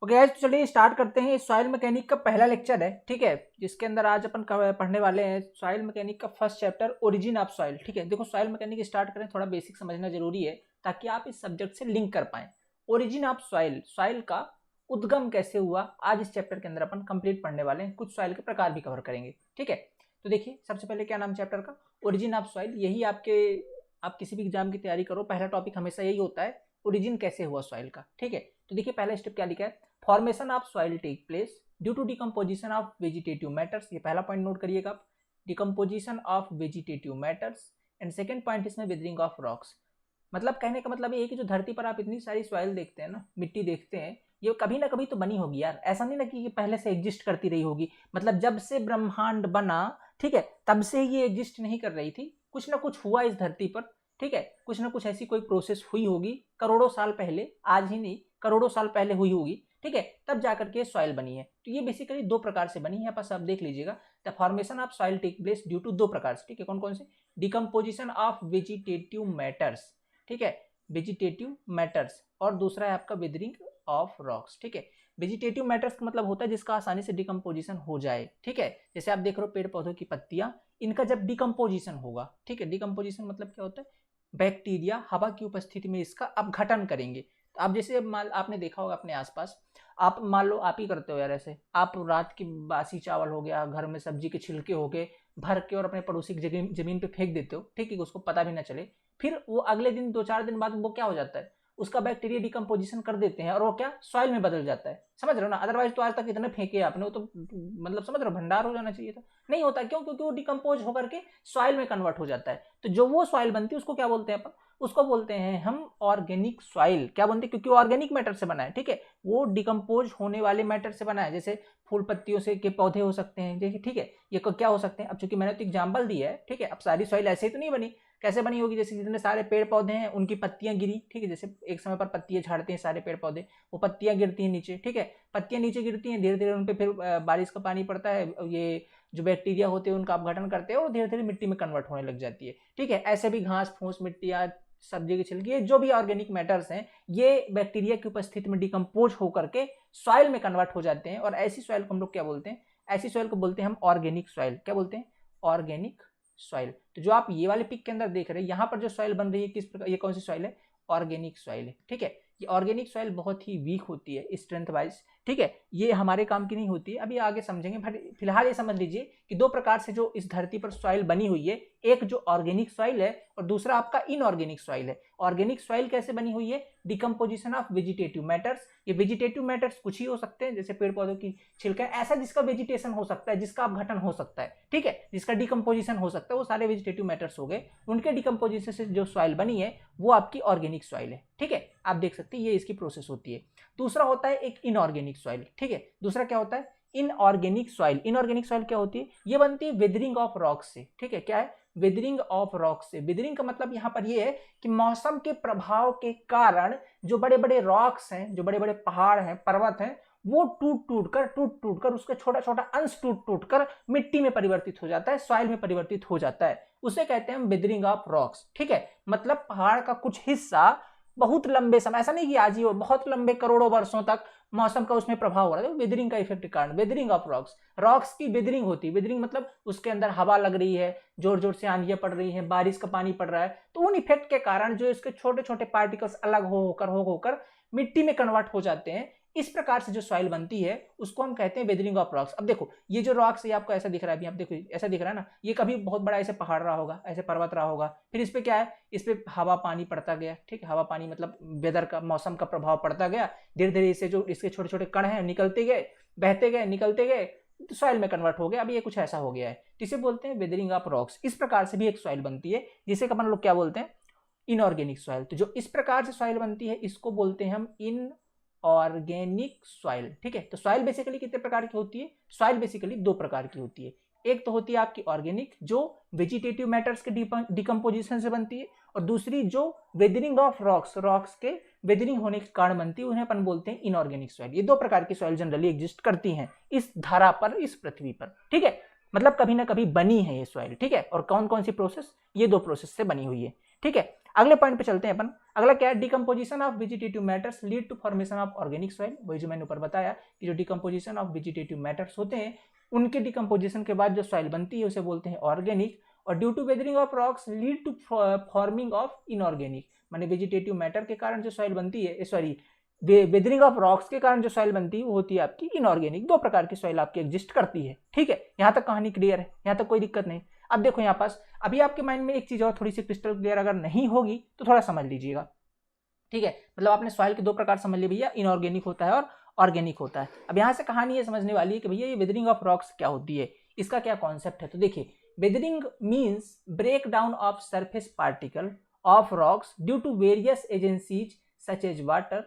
Okay guys, तो चलिए start करते हैं। सॉइल मैकेनिक का पहला लेक्चर है, ठीक है, जिसके अंदर आज अपन पढ़ने वाले हैं सॉइल मैकेनिक का first chapter origin of soil. ठीक है, देखो सॉइल मैकेनिक स्टार्ट करें, थोड़ा बेसिक समझना जरूरी है ताकि आप इस सब्जेक्ट से लिंक कर पाएं। ओरिजिन ऑफ सॉइल, सॉइल का उद्गम कैसे हुआ, आज इस चैप्टर के अंदर अपन कंप्लीट पढ़ने वाले हैं। कुछ सॉइल के प्रकार भी कवर करेंगे, ठीक है। तो देखिए, सबसे पहले क्या नाम चैप्टर का, ओरिजिन ऑफ सॉइल। यही आप किसी भी एग्जाम की तैयारी करो, पहला टॉपिक हमेशा यही होता है, ओरिजिन कैसे हुआ सॉइल का। ठीक है, तो देखिए पहला स्टेप क्या लिखा है, formation of soil take place due to decomposition of vegetative matters. ये पहला पॉइंट नोट करिएगा आप, decomposition of vegetative matters. And second point इसमें विदरिंग ऑफ रॉक्स। मतलब कहने का मतलब ये है कि जो धरती पर आप इतनी सारी सॉइल देखते हैं ना, मिट्टी देखते हैं, ये कभी ना कभी तो बनी होगी यार। ऐसा नहीं ना कि ये पहले से एग्जिस्ट करती रही होगी, मतलब जब से ब्रह्मांड बना, ठीक है, तब से ये एग्जिस्ट नहीं कर रही थी, कुछ ना कुछ हुआ इस धरती पर। ठीक है, कुछ ना कुछ ऐसी कोई प्रोसेस हुई होगी करोड़ों साल पहले, आज ही नहीं करोड़ों साल पहले हुई होगी, ठीक है, तब जाकर के सॉइल बनी है। तो ये बेसिकली दो प्रकार से बनी है, यहाँ पर आप देख लीजिएगा, the formation of soil take place due to दो प्रकार से, ठीक है, कौन कौन से, डिकम्पोजिशन ऑफ वेजिटेटिव मैटर्स, ठीक है, वेजिटेटिव मैटर्स, और दूसरा है आपका विदरिंग ऑफ रॉक्स। ठीक है, वेजिटेटिव मैटर्स का मतलब होता है जिसका आसानी से डिकम्पोजिशन हो जाए। ठीक है, जैसे आप देख रहे हो पेड़ पौधों की पत्तियां, इनका जब डिकम्पोजिशन होगा, ठीक है, डिकम्पोजिशन मतलब क्या होता है, बैक्टीरिया हवा की उपस्थिति में इसका अपघटन करेंगे। तो आप जैसे आपने देखा होगा अपने आसपास, आप मान लो आप ही करते हो यार, ऐसे आप रात की बासी चावल हो गया, घर में सब्जी के छिलके हो गए, भर के और अपने पड़ोसी की जमीन पे फेंक देते हो, ठीक है, उसको पता भी ना चले। फिर वो अगले दिन 2-4 दिन बाद वो क्या हो जाता है, उसका बैक्टीरिया डिकम्पोजिशन कर देते हैं और वो क्या सॉइल में बदल जाता है। समझ रहे हो ना, अदरवाइज तो आज तक इतने फेंके आपने, वो तो मतलब समझ रहे हो भंडार हो जाना चाहिए था, नहीं होता। क्यों? क्योंकि वो डिकम्पोज होकर के सॉइल में कन्वर्ट हो जाता है। तो जो वो सॉइल बनती है उसको क्या बोलते हैं अपन, उसको बोलते हैं हम ऑर्गेनिक सॉइल। क्या बनती है? क्योंकि वो ऑर्गेनिक मैटर से बना है, ठीक है, वो डिकम्पोज होने वाले मैटर से बना है। जैसे फूल पत्तियों से के पौधे हो सकते हैं, देखिए, ठीक है, ये क्या हो सकते हैं। अब चूंकि मैंने तो एग्जाम्पल दिया है, ठीक है, अब सारी सॉइल ऐसे ही तो नहीं बनी, कैसे बनी होगी, जैसे जितने सारे पेड़ पौधे हैं उनकी पत्तियां गिरी, ठीक है, जैसे एक समय पर पत्तियां झाड़ते हैं सारे पेड़ पौधे, वो पत्तियां गिरती हैं नीचे, ठीक है, पत्तियां नीचे गिरती हैं, धीरे धीरे उन पर फिर बारिश का पानी पड़ता है, ये जो बैक्टीरिया होते हैं उनका अपघटन करते हैं और धीरे धीरे मिट्टी में कन्वर्ट होने लग जाती है। ठीक है, ऐसे भी घास फूस, मिट्टियाँ, सब्जी के छिलके, जो भी ऑर्गेनिक मैटर्स हैं, ये बैक्टीरिया की उपस्थिति में डिकम्पोज होकर के सॉइल में कन्वर्ट हो जाते हैं। और ऐसी सॉइल को हम लोग क्या बोलते हैं, ऐसी सॉइल को बोलते हैं हम ऑर्गेनिक सॉइल। क्या बोलते हैं? Organic soil. तो जो आप ये वाले पिक के अंदर देख रहे हैं, यहाँ पर जो सॉइल बन रही है, किस प्रकार, ये कौन सी सॉइल है? ऑर्गेनिक सॉइल है। ठीक है, ये ऑर्गेनिक सॉइल बहुत ही वीक होती है स्ट्रेंथ वाइज, ठीक है, ये हमारे काम की नहीं होती है, अभी आगे समझेंगे। बट फिलहाल ये समझ लीजिए कि दो प्रकार से जो इस धरती पर सॉइल बनी हुई है, एक जो ऑर्गेनिक सॉइल है और दूसरा आपका इनऑर्गेनिक सॉइल है। ऑर्गेनिक सॉइल कैसे बनी हुई है? Decomposition of vegetative matters. ये वेजिटेटिव मैटर्स कुछ ही हो सकते हैं, जैसे पेड़ पौधों की छिलका, ऐसा जिसका वेजिटेशन हो सकता है, जिसका अपघटन हो सकता है, ठीक है, जिसका डिकम्पोजिशन हो सकता है, वो सारे वेजिटेटिव मैटर्स हो गए। उनके डिकम्पोजिशन से जो सॉइल बनी है वो आपकी ऑर्गेनिक सॉइल है। ठीक है, आप देख सकते हैं ये इसकी प्रोसेस होती है। दूसरा होता है एक इनऑर्गेनिक सॉइल। ठीक है, दूसरा क्या होता है? Inorganic soil. इनऑर्गेनिक सॉइल क्या होती है? ये बनती है वेदरिंग ऑफ रॉक से। ठीक है, क्या है? वेदरिंग ऑफ रॉक से। वेदरिंग का मतलब यहाँ पर ये है कि मौसम के प्रभाव के कारण जो बड़े बड़े रॉक्स हैं, जो बड़े बड़े पहाड़ हैं, पर्वत हैं, वो टूट टूट कर उसका छोटा छोटा अंश टूट टूट कर मिट्टी में परिवर्तित हो जाता है, सॉइल में परिवर्तित हो जाता है, उसे कहते हैं हम वेदरिंग ऑफ रॉक्स। ठीक है, मतलब पहाड़ का कुछ हिस्सा बहुत लंबे समय, ऐसा नहीं कि आज ही हो, बहुत लंबे करोड़ों वर्षों तक मौसम का उसमें प्रभाव हो रहा है, वेदरिंग का इफेक्ट के कारण, वेदरिंग ऑफ रॉक्स। रॉक्स की वेदरिंग होती है। वेदरिंग मतलब उसके अंदर हवा लग रही है, जोर जोर से आंधियां पड़ रही हैं, बारिश का पानी पड़ रहा है, तो उन इफेक्ट के कारण जो इसके छोटे छोटे पार्टिकल्स अलग होकर मिट्टी में कन्वर्ट हो जाते हैं। इस प्रकार से जो सॉइल बनती है उसको हम कहते हैं वेदरिंग ऑफ रॉक्स। अब देखो, ये जो रॉक्स है आपको ऐसा दिख रहा है, अभी आप देखो ऐसा दिख रहा है ना, ये कभी बहुत बड़ा ऐसे पहाड़ रहा होगा, ऐसे पर्वत रहा होगा, फिर इस पे क्या है, इस पे हवा पानी पड़ता गया, ठीक है, हवा पानी मतलब वेदर का, मौसम का प्रभाव पड़ता गया, धीरे धीरे इससे जो इसके छोटे छोटे कण हैं निकलते गए, बहते गए, निकलते गए, तो सॉइल में कन्वर्ट हो गया। अब ये कुछ ऐसा हो गया है, जिसे बोलते हैं वेदरिंग ऑफ रॉक्स। इस प्रकार से भी एक सॉइल बनती है, जिसे अपन लोग क्या बोलते हैं? Inorganic soil. तो जो इस प्रकार से सॉइल बनती है इसको बोलते हैं हम इन ऑर्गेनिक सॉइल। ठीक है, तो सॉइल बेसिकली कितने प्रकार की होती है? सॉइल बेसिकली दो प्रकार की होती है। एक तो होती है आपकी ऑर्गेनिक, जो वेजिटेटिव मैटर्स के डिकम्पोजिशन से बनती है, और दूसरी जो वेदरिंग ऑफ रॉक्स, रॉक्स के वेदरिंग होने के कारण बनती है, उन्हें अपन बोलते हैं इनऑर्गेनिक सॉइल। ये दो प्रकार की सॉइल जनरली एग्जिस्ट करती हैं इस धरा पर, इस पृथ्वी पर। ठीक है, मतलब कभी ना कभी बनी है ये सॉइल। ठीक है, और कौन कौन सी प्रोसेस? ये दो प्रोसेस से बनी हुई है। ठीक है, अगले पॉइंट पे चलते हैं अपन। अगला क्या है, decomposition of vegetative matters lead to formation of organic soil. वही जो मैंने ऊपर बताया कि जो डिकम्पोजिशन ऑफ वेजिटेटिव मैटर्स होते हैं उनके डिकम्पोजिशन के बाद जो सॉइल बनती है उसे बोलते हैं ऑर्गेनिक। और due to weathering of rocks lead to forming of inorganic, माने वेजिटेटिव मैटर के कारण जो सॉइल बनती है, सॉरी वेदरिंग ऑफ रॉक्स के कारण जो सॉइल बनती है वो होती है आपकी इनऑर्गेनिक। दो प्रकार की सॉइल आपकी एग्जिस्ट करती है। ठीक है, यहाँ तक कहानी क्लियर है, यहाँ तक कोई दिक्कत नहीं। अब देखो यहाँ पास अभी आपके माइंड में एक चीज और थोड़ी सी क्रिस्टल क्लियर अगर नहीं होगी तो थोड़ा समझ लीजिएगा। ठीक है, मतलब आपने सॉइल के दो प्रकार समझ लिए भैया, इनऑर्गेनिक होता है और ऑर्गेनिक होता है। अब यहाँ से कहानी ये समझने वाली है कि भैया ये वेदरिंग ऑफ रॉक्स क्या होती है, इसका क्या कॉन्सेप्ट है। तो देखिए, weathering means break down of surface particle of rocks due to various agencies such as water,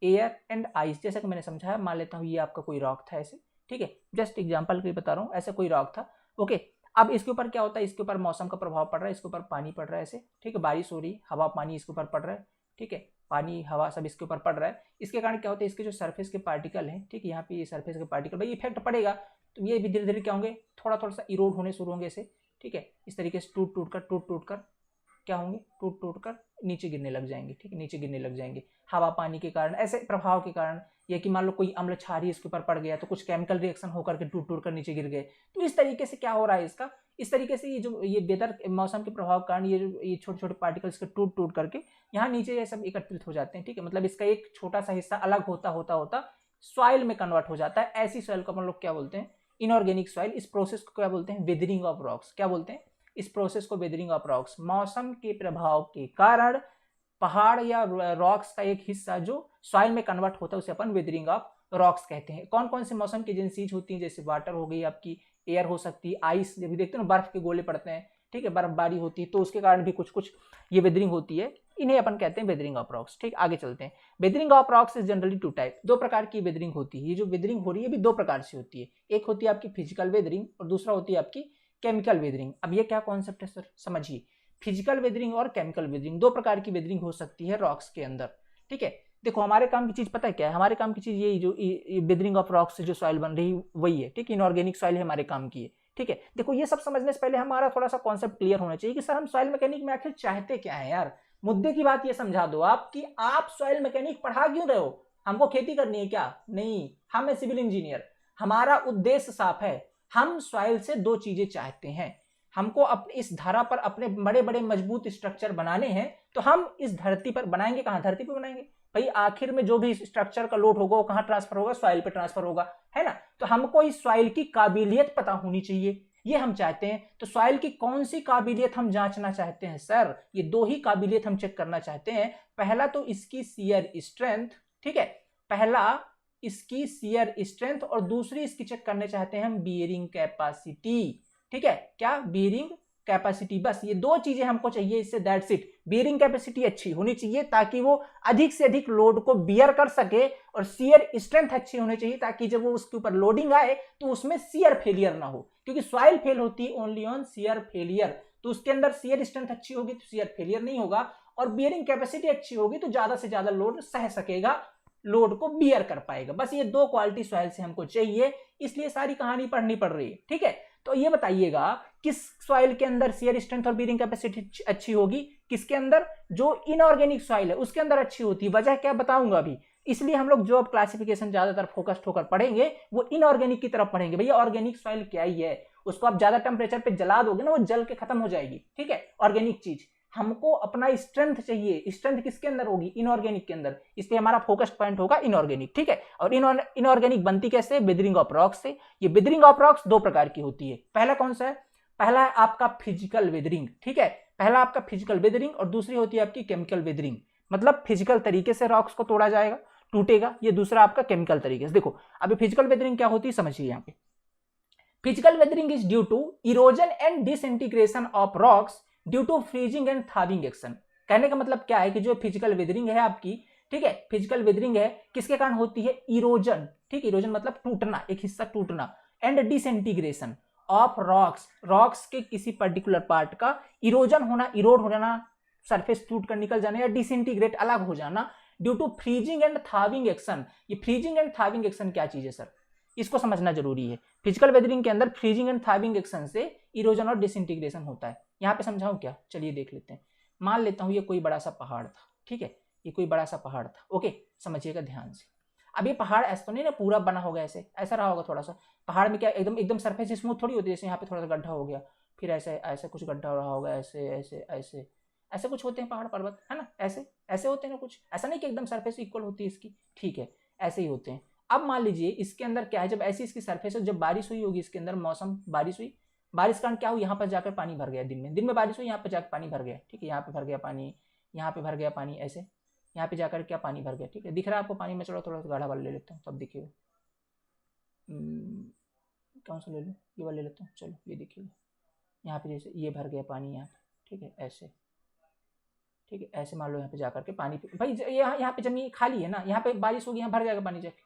air and ice. जैसा कि मैंने समझाया, मान लेता हूँ ये आपका कोई रॉक था ऐसे, ठीक है, जस्ट एग्जांपल के लिए बता रहा हूँ, ऐसे कोई रॉक था। ओके, अब इसके ऊपर क्या होता है, इसके ऊपर मौसम का प्रभाव पड़ रहा है, इसके ऊपर पानी पड़ रहा है ऐसे, ठीक है, बारिश हो रही है, हवा पानी इसके ऊपर पड़ रहा है, ठीक है, पानी हवा सब इसके ऊपर पड़ रहा है। इसके कारण क्या होता है, इसके जो सरफेस के पार्टिकल हैं, ठीक है, यहाँ पे ये सरफेस के पार्टिकल भाई इफेक्ट पड़ेगा तो ये भी धीरे धीरे क्या होंगे, थोड़ा थोड़ा सा इरोड होने शुरू होंगे ऐसे, ठीक है, इस तरीके से टूट टूट कर क्या होंगे, टूट टूट कर नीचे गिरने लग जाएंगे। ठीक है, नीचे गिरने लग जाएंगे हवा पानी के कारण, ऐसे प्रभाव के कारण, या कि मान लो कोई अम्ल क्षारीय इसके ऊपर पड़ गया तो कुछ केमिकल रिएक्शन होकर के टूट टूट कर नीचे गिर गए। तो इस तरीके से क्या हो रहा है इसका, इस तरीके से ये वेदर मौसम के प्रभाव के कारण ये छोटे छोटे पार्टिकल्स के टूट टूट करके यहाँ नीचे ये सब एकत्रित हो जाते हैं। ठीक है, मतलब इसका एक छोटा सा हिस्सा अलग होता होता होता सॉइल में कन्वर्ट हो जाता है। ऐसी सॉइल को हम लोग क्या बोलते हैं, इनऑर्गेनिक सॉइल। इस प्रोसेस को क्या बोलते हैं, वेदरिंग ऑफ रॉक्स। क्या बोलते हैं, इस प्रोसेस को वेदरिंग ऑफ रॉक्स। मौसम के प्रभाव के कारण पहाड़ या रॉक्स का एक हिस्सा जो सॉइल में कन्वर्ट होता है उसे अपन वेदरिंग ऑफ रॉक्स कहते हैं। कौन कौन से मौसम की एजेंसीज होती हैं, जैसे वाटर हो गई आपकी, एयर हो सकती है, आइस, जब भी देखते हैं ना बर्फ के गोले पड़ते हैं, ठीक है, बर्फबारी होती है तो उसके कारण भी कुछ कुछ ये वेदरिंग होती है, इन्हें अपन कहते हैं वेदरिंग ऑफ रॉक्स। ठीक, आगे चलते हैं। Weathering of rocks is generally two type, दो प्रकार की वेदरिंग होती है। ये जो वेदरिंग हो रही है भी दो प्रकार से होती है, एक होती है आपकी फिजिकल वेदरिंग और दूसरा होती है आपकी केमिकल वेदरिंग। अब ये क्या कॉन्सेप्ट है सर, समझिए। फिजिकल वेदरिंग और केमिकल वेदरिंग, दो प्रकार की वेदरिंग हो सकती है रॉक्स के अंदर। ठीक है, देखो हमारे काम की चीज पता है क्या है, हमारे काम की चीज यही जो वेदरिंग ऑफ रॉक्स से जो सॉइल बन रही वही है। ठीक, इनऑर्गेनिक सॉइल है हमारे काम की है। ठीक है, देखो ये सब समझने से पहले हमारा थोड़ा सा कॉन्सेप्ट क्लियर होना चाहिए कि सर हम सॉइल मैकेनिक में आखिर चाहते क्या है यार। मुद्दे की बात ये समझा दो आप कि आप सॉइल मैकेनिक पढ़ा क्यों रहे हो, हमको खेती करनी है क्या? नहीं, हम है सिविल इंजीनियर, हमारा उद्देश्य साफ है। हम सॉइल से दो चीजें चाहते हैं, हमको अपने इस धरा पर अपने बड़े बड़े मजबूत स्ट्रक्चर बनाने हैं। तो हम इस धरती पर बनाएंगे, कहां, धरती पर बनाएंगे भाई। आखिर में जो भी स्ट्रक्चर का लोड होगा वो कहां ट्रांसफर होगा, सॉइल पे ट्रांसफर होगा, है ना। तो हमको इस सॉइल की काबिलियत पता होनी चाहिए, ये हम चाहते हैं। तो सॉइल की कौन सी काबिलियत हम जांचना चाहते हैं सर, ये दो ही काबिलियत हम चेक करना चाहते हैं। पहला तो इसकी शियर स्ट्रेंथ, ठीक है, पहला इसकी शियर स्ट्रेंथ और दूसरी इसकी चेक करने चाहते हैं हम बियरिंग कैपेसिटी। ठीक है, क्या, बियरिंग कैपेसिटी। बस ये दो चीजें हमको चाहिए इससे, दैट्स इट। बियरिंग कैपेसिटी अच्छी होनी चाहिए ताकि वो अधिक से अधिक लोड को बियर कर सके, और शियर स्ट्रेंथ अच्छी होनी चाहिए ताकि जब वो उसके ऊपर लोडिंग आए तो उसमें शियर फेलियर ना हो, क्योंकि सॉइल फेल होती है ओनली ऑन शियर फेलियर। तो उसके अंदर शियर स्ट्रेंथ अच्छी होगी तो शियर फेलियर नहीं होगा, और बियरिंग कैपेसिटी अच्छी होगी तो ज्यादा से ज्यादा लोड सह सकेगा, लोड को बियर कर पाएगा। बस ये दो क्वालिटी सॉइल से हमको चाहिए, इसलिए सारी कहानी पढ़नी पड़ रही है। ठीक है, तो ये बताइएगा किस सॉइल के अंदर शियर स्ट्रेंथ और बियरिंग कैपेसिटी अच्छी होगी, किसके अंदर, जो इनऑर्गेनिक सॉइल है उसके अंदर अच्छी होती है। वजह क्या बताऊंगा अभी। इसलिए हम लोग जॉब क्लासिफिकेशन ज्यादातर फोकस्ड होकर पढ़ेंगे वो इनऑर्गेनिक की तरफ पढ़ेंगे। भैया ऑर्गेनिक सॉइल क्या ही है, उसको आप ज्यादा टेम्परेचर पे जला दोगे ना वो जल के खत्म हो जाएगी। ठीक है, ऑर्गेनिक चीज, हमको अपना स्ट्रेंथ चाहिए। स्ट्रेंथ किसके अंदर होगी, इनऑर्गेनिक के अंदर, इसलिए हमारा फोकस्ड पॉइंट होगा इनऑर्गेनिक। ठीक है, और इनऑर्गेनिक बनती कैसे, वेदरिंग ऑफ रॉक्स से। ये वेदरिंग ऑफ रॉक्स दो प्रकार की होती है। पहला कौन सा है, पहला है आपका फिजिकल वेदरिंग। ठीक है, पहला आपका फिजिकल वेदरिंग और दूसरी होती है आपकी केमिकल वेदरिंग। मतलब फिजिकल तरीके से रॉक्स को तोड़ा जाएगा, टूटेगा, ये दूसरा आपका केमिकल तरीके से। देखो अभी फिजिकल वेदरिंग क्या होती है समझिए यहाँ पे। Physical weathering is due to erosion and disintegration of rocks due to freezing and thawing action. कहने का मतलब क्या है कि जो फिजिकल वेदरिंग है आपकी, ठीक है, फिजिकल वेदरिंग है किसके कारण होती है, इरोजन। ठीक, इरोजन मतलब टूटना, एक हिस्सा टूटना, and disintegration of rocks, rocks के किसी पर्टिकुलर पार्ट का इरोजन होना, इरोड हो जाना, सरफेस टूट कर निकल जाना, या डिसइंटीग्रेट अलग हो जाना due to freezing and thawing action. ये फ्रीजिंग एंड थाविंग एक्शन क्या चीज है सर, इसको समझना जरूरी है। फिजिकल वेदरिंग के अंदर फ्रीजिंग एंड थाविंग एक्शन से इरोजन और डिसइंटीग्रेशन होता है। यहाँ पे समझाऊं क्या, चलिए देख लेते हैं। मान लेता हूं ये कोई बड़ा सा पहाड़ था, ठीक है, ये कोई बड़ा सा पहाड़ था। ओके, समझिएगा ध्यान से। अब ये पहाड़ ऐसा तो नहीं ना पूरा बना होगा, ऐसे ऐसा रहा होगा थोड़ा सा। पहाड़ में क्या एकदम एकदम सरफेस स्मूथ थोड़ी होती है, जैसे यहाँ पे थोड़ा सा गड्ढा हो गया, फिर ऐसे ऐसे कुछ गड्ढा रहा होगा, ऐसे ऐसे ऐसे ऐसे कुछ होते हैं पहाड़ पर्वत, है ना, ऐसे ऐसे होते हैं ना कुछ, ऐसा नहीं कि एकदम सरफेस इक्वल होती है इसकी, ठीक है, ऐसे ही होते हैं। अब मान लीजिए इसके अंदर क्या है, जब ऐसी इसकी सरफेस है, जब बारिश हुई होगी इसके अंदर, मौसम बारिश हुई, बारिश कारण क्या हुआ, यहाँ पर जाकर पानी भर गया, दिन में बारिश हुई, यहाँ पर जाकर पानी भर गया, ठीक है, यहाँ पे भर गया पानी, यहाँ पे भर गया पानी, ऐसे यहाँ पे जाकर क्या पानी भर गया, ठीक है, दिख रहा है आपको पानी में। चलो थोड़ा सा गाढ़ा वाला ले लेता हूँ तब दिखेगा। कौन सा ले लूँ, ये वाला ले लेता हूँ, चलो ये देखिएगा, यहाँ पे जैसे ये भर गया पानी यहाँ पे, ठीक है, ऐसे, ठीक है, ऐसे मान लो यहाँ पे जाकर के पानी भाई यहाँ पे जमीन खाली है ना, यहाँ पे बारिश होगी, यहाँ भर जाएगा पानी जाके,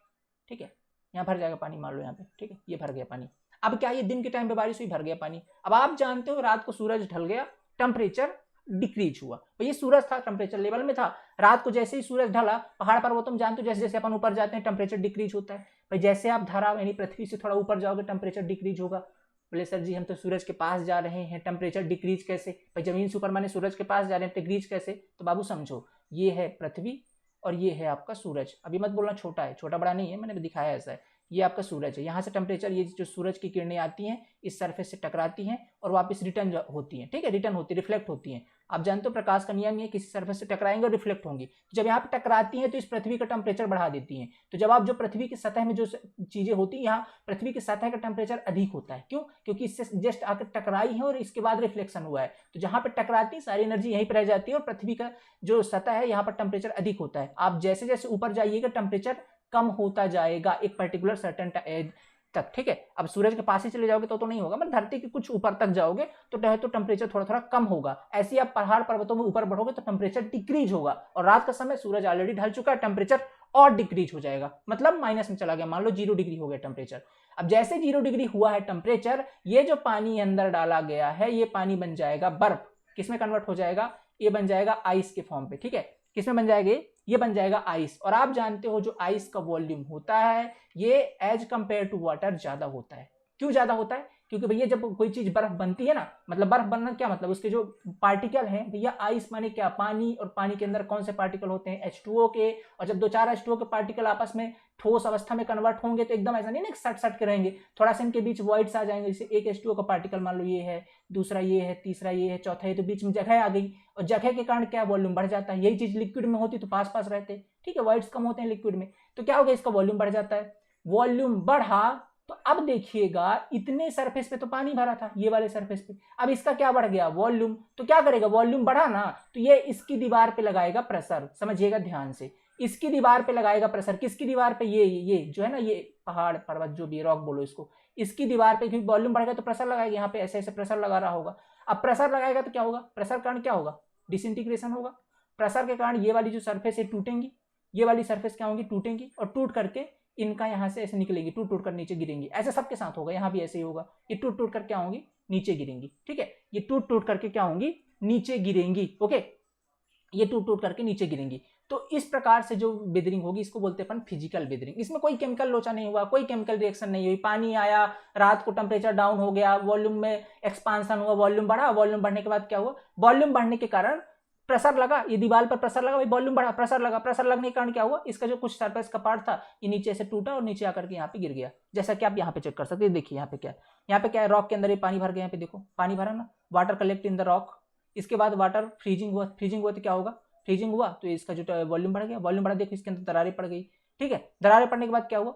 ठीक है, यहाँ भर जाएगा पानी, मान लो यहाँ पे, ठीक है, ये भर गया पानी। अब क्या, ये दिन के टाइम पे बारिश हुई, भर गया पानी। अब आप जानते हो रात को सूरज ढल गया, टेम्परेचर डिक्रीज हुआ, भाई ये सूरज था टेम्परेचर लेवल में था, रात को जैसे ही सूरज ढला, पहाड़ पर वो तुम जानते हो जैसे जैसे अपन ऊपर जाते हैं टेम्परेचर डिक्रीज होता है, भाई जैसे आप धरा यानी पृथ्वी से थोड़ा ऊपर जाओगे टेम्परेचर डिक्रीज होगा। बोले सर जी हम तो सूरज के पास जा रहे हैं, टेम्परेचर डिक्रीज कैसे, भाई जमीन से ऊपर माने सूरज के पास जा रहे हैं, डिक्रीज कैसे, तो बाबू समझो, ये है पृथ्वी और ये है आपका सूरज। अभी मत बोलना छोटा है, छोटा बड़ा नहीं है, मैंने दिखाया ऐसा है, ये आपका सूरज है, यहाँ से टेम्परेचर, ये जो सूरज की किरणें आती हैं इस सरफेस से टकराती हैं और वापस रिटर्न होती हैं, ठीक है, रिटर्न होती है, रिफ्लेक्ट होती हैं। आप जानते हो प्रकाश का नियम ये, किसी सरफेस से टकराएंगे और रिफ्लेक्ट होंगी, जब यहाँ पे टकराती हैं तो इस पृथ्वी का टेम्परेचर बढ़ा देती हैं। तो जब आप जो पृथ्वी की सतह में जो चीजें होती हैं, यहाँ पृथ्वी की सतह का टेम्परेचर अधिक होता है, क्यों, क्योंकि इससे जस्ट आकर टकराई है और इसके बाद रिफ्लेक्शन हुआ है, तो जहाँ पे टकराती है सारी एनर्जी यहीं पर रह जाती है और पृथ्वी का जो सतह है यहाँ पर टेम्परेचर अधिक होता है। आप जैसे जैसे ऊपर जाइएगा टेम्परेचर कम होता जाएगा एक पर्टिकुलर सर्टेन एज तक, ठीक है। अब सूरज के पास ही चले जाओगे तो नहीं होगा, मतलब धरती के कुछ ऊपर तक जाओगे तो टेम्परेचर थोड़ा थोड़ा कम होगा। ऐसे आप पहाड़ पर्वतों में ऊपर बढ़ोगे तो टेम्परेचर डिक्रीज होगा, और रात का समय सूरज ऑलरेडी ढल चुका है, टेम्परेचर और डिक्रीज हो जाएगा, मतलब माइनस में चला गया, मान लो 0 डिग्री हो गया टेम्परेचर। अब जैसे 0 डिग्री हुआ है टेम्परेचर, ये जो पानी अंदर डाला गया है ये पानी बन जाएगा बर्फ, किसमें कन्वर्ट हो जाएगा, ये बन जाएगा आइस के फॉर्म पे, ठीक है, किसमें बन जाएगा, ये बन जाएगा आइस। और आप जानते हो जो आइस का वॉल्यूम होता है ये एज कंपेयर टू वाटर ज्यादा होता है। क्यों ज्यादा होता है, क्योंकि भैया जब कोई चीज बर्फ बनती है ना, मतलब बर्फ बनना क्या मतलब, उसके जो पार्टिकल हैं भैया, आइस माने क्या, पानी, और पानी के अंदर कौन से पार्टिकल होते हैं, H2O के, और जब 2-4 H2O के पार्टिकल आपस में ठोस अवस्था में कन्वर्ट होंगे तो एकदम ऐसा नहीं ना सट सट के रहेंगे, थोड़ा सा इनके बीच वॉइड्स आ जाएंगे, जैसे एक H2O का पार्टिकल मान लो ये है, दूसरा ये है, तीसरा ये है, चौथा ये, तो बीच में जगह आ गई, और जगह के कारण क्या वॉल्यूम बढ़ जाता है। यही चीज लिक्विड में होती तो पास पास रहते, ठीक है, वॉइड्स कम होते हैं लिक्विड में, तो क्या हो गया, इसका वॉल्यूम बढ़ जाता है। वॉल्यूम बढ़ा तो अब देखिएगा इतने सरफेस पे तो पानी भरा था, ये वाले सरफेस पे, अब इसका क्या बढ़ गया, वॉल्यूम, तो क्या करेगा, वॉल्यूम बढ़ा ना, तो ये इसकी दीवार पे लगाएगा प्रेशर, समझिएगा ध्यान से, इसकी दीवार पे लगाएगा प्रेशर, किसकी दीवार पे, ये जो है ना, ये पहाड़ पर्वत जो भी रॉक बोलो इसको, इसकी दीवार पे, क्योंकि वॉल्यूम बढ़ गया तो प्रेशर लगाएगा, यहाँ पे ऐसे ऐसे प्रेशर लगा रहा होगा। अब प्रेशर लगाएगा तो क्या होगा, प्रेशर कारण क्या होगा, डिसइंटीग्रेशन होगा, प्रेशर के कारण ये वाली जो सरफेस है टूटेंगी, ये वाली सरफेस क्या होंगी, टूटेंगी, और टूट करके इनका यहाँ से ऐसे निकलेंगी, टूट टूट कर नीचे गिरेंगी, ऐसे सबके साथ होगा, यहाँ भी ऐसे ही होगा, ये टूट टूट कर क्या होंगी, नीचे गिरेंगी, ठीक है, ये टूट टूट करके क्या होंगी, नीचे गिरेंगी, ओके, ये टूट टूट करके नीचे गिरेंगी। तो इस प्रकार से जो वेदरिंग होगी इसको बोलते हैं अपन फिजिकल वेदरिंग। इसमें कोई केमिकल लोचा नहीं हुआ, कोई केमिकल रिएक्शन नहीं हुई, पानी आया, रात को टेम्परेचर डाउन हो गया, वॉल्यूम में एक्सपांसन हुआ, वॉल्यूम बढ़ा, वॉल्यूम बढ़ने के बाद क्या हुआ, वॉल्यूम बढ़ने के कारण प्रेशर लगा, ये दीवार पर प्रेशर लगा, वॉल्यूम बढ़ा, प्रेशर लगा, प्रेशर लगने के कारण क्या हुआ, इसका जो कुछ सरफेस का पार्ट था ये नीचे से टूटा और नीचे आकर के यहाँ पे गिर गया, जैसा कि आप यहाँ पे चेक कर सकते हैं। देखिए यहाँ पे क्या है, रॉक के अंदर ये पानी भर गया, यहाँ पे देखो पानी भरा ना, water collect in the rock, इसके बाद वाटर फ्रीजिंग हुआ तो क्या होगा, फ्रीजिंग हुआ तो इसका जो वॉल्यूम बढ़ गया, वॉल्यूम बढ़ा, देखो इसके अंदर दरारें पड़ गई, ठीक है, दरारें पड़ने के बाद क्या हुआ,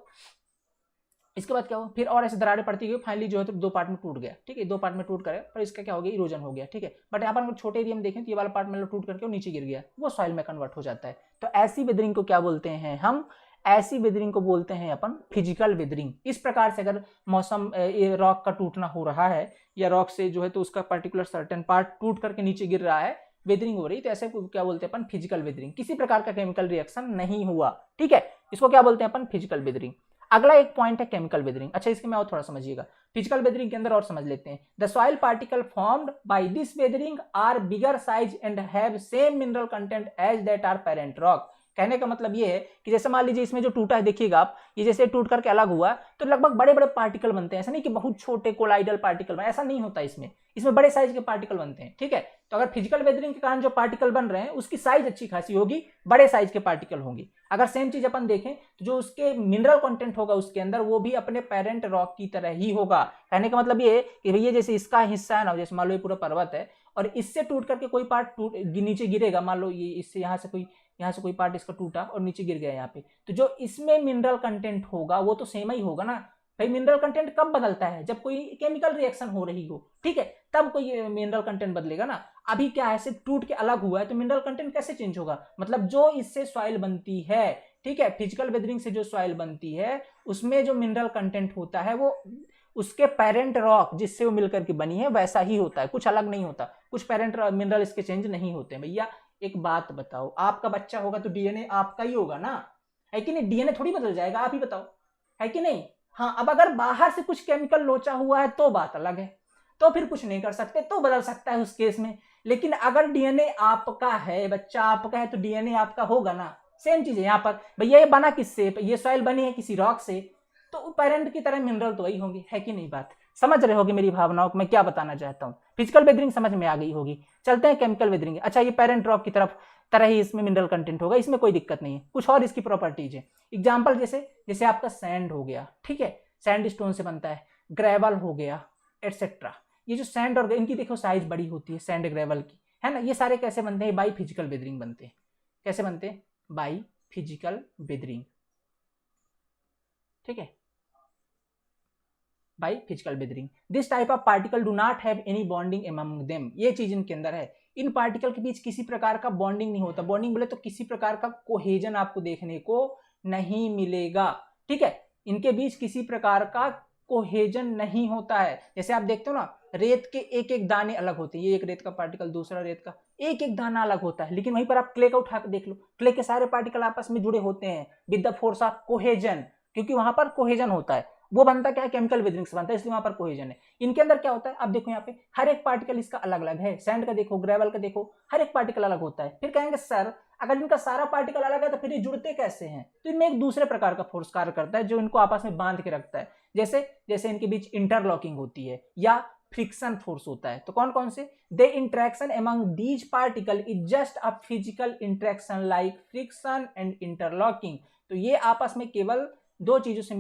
इसके बाद क्या हुआ, फिर और ऐसे दरारें पड़ती गई, फाइनली जो है तो 2 पार्ट में टूट गया, ठीक है, 2 पार्ट में टूट करे, पर इसका क्या हो गया, इरोजन हो गया, ठीक है। बट यहाँ पर हम छोटे एरिया में देखें तो ये वाला पार्ट मतलब टूट करके वो नीचे गिर गया, वो सॉइल में कन्वर्ट हो जाता है। तो ऐसी वेदरिंग को क्या बोलते हैं हम, ऐसी वेदरिंग को बोलते हैं अपन फिजिकल वेदरिंग। इस प्रकार से अगर मौसम रॉक का टूटना हो रहा है या रॉक से जो है तो उसका पर्टिकुलर सर्टेन पार्ट टूट करके नीचे गिर रहा है, वेदरिंग हो रही, तो ऐसे क्या बोलते हैं अपन, फिजिकल वेदरिंग, किसी प्रकार का केमिकल रिएक्शन नहीं हुआ, ठीक है, इसको क्या बोलते हैं अपन, फिजिकल वेदरिंग। अगला एक पॉइंट है केमिकल वेदरिंग। अच्छा इसके में और थोड़ा समझिएगा, फिजिकल वेदरिंग के अंदर और समझ लेते हैं। The soil particle formed by this weathering are bigger size and have same mineral content as that are parent rock. कहने का मतलब ये है कि जैसे मान लीजिए इसमें जो टूटा है, देखिएगा आप, ये जैसे टूट करके अलग हुआ तो लगभग बड़े बड़े पार्टिकल बनते हैं, ऐसा नहीं कि बहुत छोटे कोलाइडल पार्टिकल बने, ऐसा नहीं होता इसमें बड़े साइज के पार्टिकल बनते हैं, ठीक है। तो अगर फिजिकल वेदरिंग के कारण जो पार्टिकल बन रहे हैं उसकी साइज अच्छी खासी होगी, बड़े साइज के पार्टिकल होंगे। अगर सेम चीज अपन देखें तो जो उसके मिनरल कंटेंट होगा उसके अंदर वो भी अपने पेरेंट रॉक की तरह ही होगा। कहने का मतलब ये है कि भैया जैसे इसका हिस्सा है ना, जैसे मान लो ये पूरा पर्वत है और इससे टूट करके कोई पार्ट नीचे गिरेगा, मान लो ये इससे यहाँ से कोई पार्ट इसका टूटा और नीचे गिर गया यहाँ पे, तो जो इसमें मिनरल कंटेंट होगा वो तो सेम ही होगा ना भाई। मिनरल कंटेंट कब बदलता है? जब कोई केमिकल रिएक्शन हो रही हो, ठीक है, तब कोई मिनरल कंटेंट बदलेगा ना। अभी क्या है, सिर्फ टूट के अलग हुआ है तो मिनरल कंटेंट कैसे चेंज होगा? मतलब जो इससे सॉइल बनती है, ठीक है, फिजिकल वेदरिंग से जो सॉइल बनती है उसमें जो मिनरल कंटेंट होता है वो उसके पेरेंट रॉक जिससे वो मिलकर के बनी है वैसा ही होता है, कुछ अलग नहीं होता, कुछ पेरेंट मिनरल इसके चेंज नहीं होते हैं। भैया एक बात बताओ, आपका बच्चा होगा तो डीएनए आपका ही होगा ना, है कि नहीं? डीएनए थोड़ी बदल जाएगा, आप ही बताओ, है कि नहीं? हाँ, अब अगर बाहर से कुछ केमिकल लोचा हुआ है तो बात अलग है, तो फिर कुछ नहीं कर सकते, तो बदल सकता है उस केस में। लेकिन अगर डीएनए आपका है, बच्चा आपका है, तो डीएनए आपका होगा ना। सेम चीज है यहाँ पर, भैया ये बना किससे? ये सॉइल बनी है किसी रॉक से, तो पेरेंट की तरह मिनरल तो वही होंगे, है कि नहीं? बात समझ रहे होगे मेरी भावनाओं को मैं क्या बताना चाहता हूँ। फिजिकल वेदरिंग समझ में आ गई होगी। चलते हैं केमिकल वेदरिंग। अच्छा, ये पेरेंट रॉक की तरह ही इसमें मिनरल कंटेंट होगा, इसमें कोई दिक्कत नहीं है। कुछ और इसकी प्रॉपर्टीज है, एग्जाम्पल जैसे आपका सैंड हो गया, ठीक है, सैंड स्टोन से बनता है, ग्रेवल हो गया, एटसेट्रा। ये जो सैंड और इनकी देखो साइज बड़ी होती है सैंड ग्रेवल की, है ना। ये सारे कैसे बनते हैं? बाई फिजिकल वेदरिंग बनते हैं। कैसे बनते हैं? बाई फिजिकल वेदरिंग, ठीक है, by physical weathering. This type of particle do not have any bonding among them. ये चीज इनके अंदर है, इन पार्टिकल के बीच किसी प्रकार का बॉन्डिंग नहीं होता। बॉन्डिंग बोले तो किसी प्रकार का कोहेजन आपको देखने को नहीं मिलेगा, ठीक है। इनके बीच किसी प्रकार का कोहेजन नहीं होता है। जैसे आप देखते हो ना, रेत के एक एक दाने अलग होते हैं, ये एक रेत का पार्टिकल, दूसरा रेत का, एक एक दाना अलग होता है। लेकिन वहीं पर आप क्ले का उठा के देख लो, क्ले के सारे पार्टिकल आपस में जुड़े होते हैं with the force of cohesion, क्योंकि वहां पर कोहेजन होता है। वो बनता क्या है? केमिकल वेदरिंग से बनता है, इसलिए वहां पर कोहेजन है। इनके अंदर क्या होता है? अब देखो यहाँ पे हर एक पार्टिकल इसका अलग अलग है। सैंड का देखो, ग्रेवल का देखो, हर एक पार्टिकल अलग होता है। फिर कहेंगे सर अगर इनका सारा पार्टिकल अलग है तो फिर ये जुड़ते कैसे हैं? तो इनमें एक दूसरे प्रकार का फोर्स कार्य करता है जो इनको आपस में बांध के रखता है। जैसे इनके बीच इंटरलॉकिंग होती है या फ्रिक्शन फोर्स होता है। तो कौन कौन से? They interaction among these particle is just a physical interaction like friction and interlocking. तो ये आपस में केवल दो चीजों से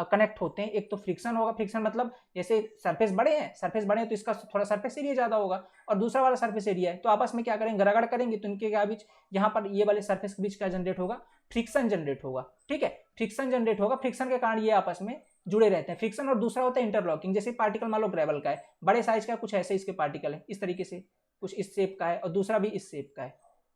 कनेक्ट होते हैं। एक तो फ्रिक्शन होगा, फ्रिक्शन मतलब जैसे सरफेस बड़े हैं तो इसका थोड़ा सरफेस एरिया ज्यादा होगा, और दूसरा वाला सरफेस एरिया है, तो आपस में क्या करेंगे? रगड़ करेंगे, तो इनके क्या बीच, यहाँ पर ये वाले सरफेस के बीच क्या जनरेट होगा? फ्रिक्शन जनरेट होगा, ठीक है, फ्रिक्शन जनरेट होगा। फ्रिक्शन के कारण ये आपस में जुड़े रहते हैं, फ्रिक्शन। और दूसरा होता है इंटरलॉकिंग। जैसे पार्टिकल मान लो ग्रेवल का है, बड़े साइज का, कुछ ऐसे इसके पार्टिकल है, इस तरीके से, कुछ इस शेप का है, और दूसरा भी इस शेप का है,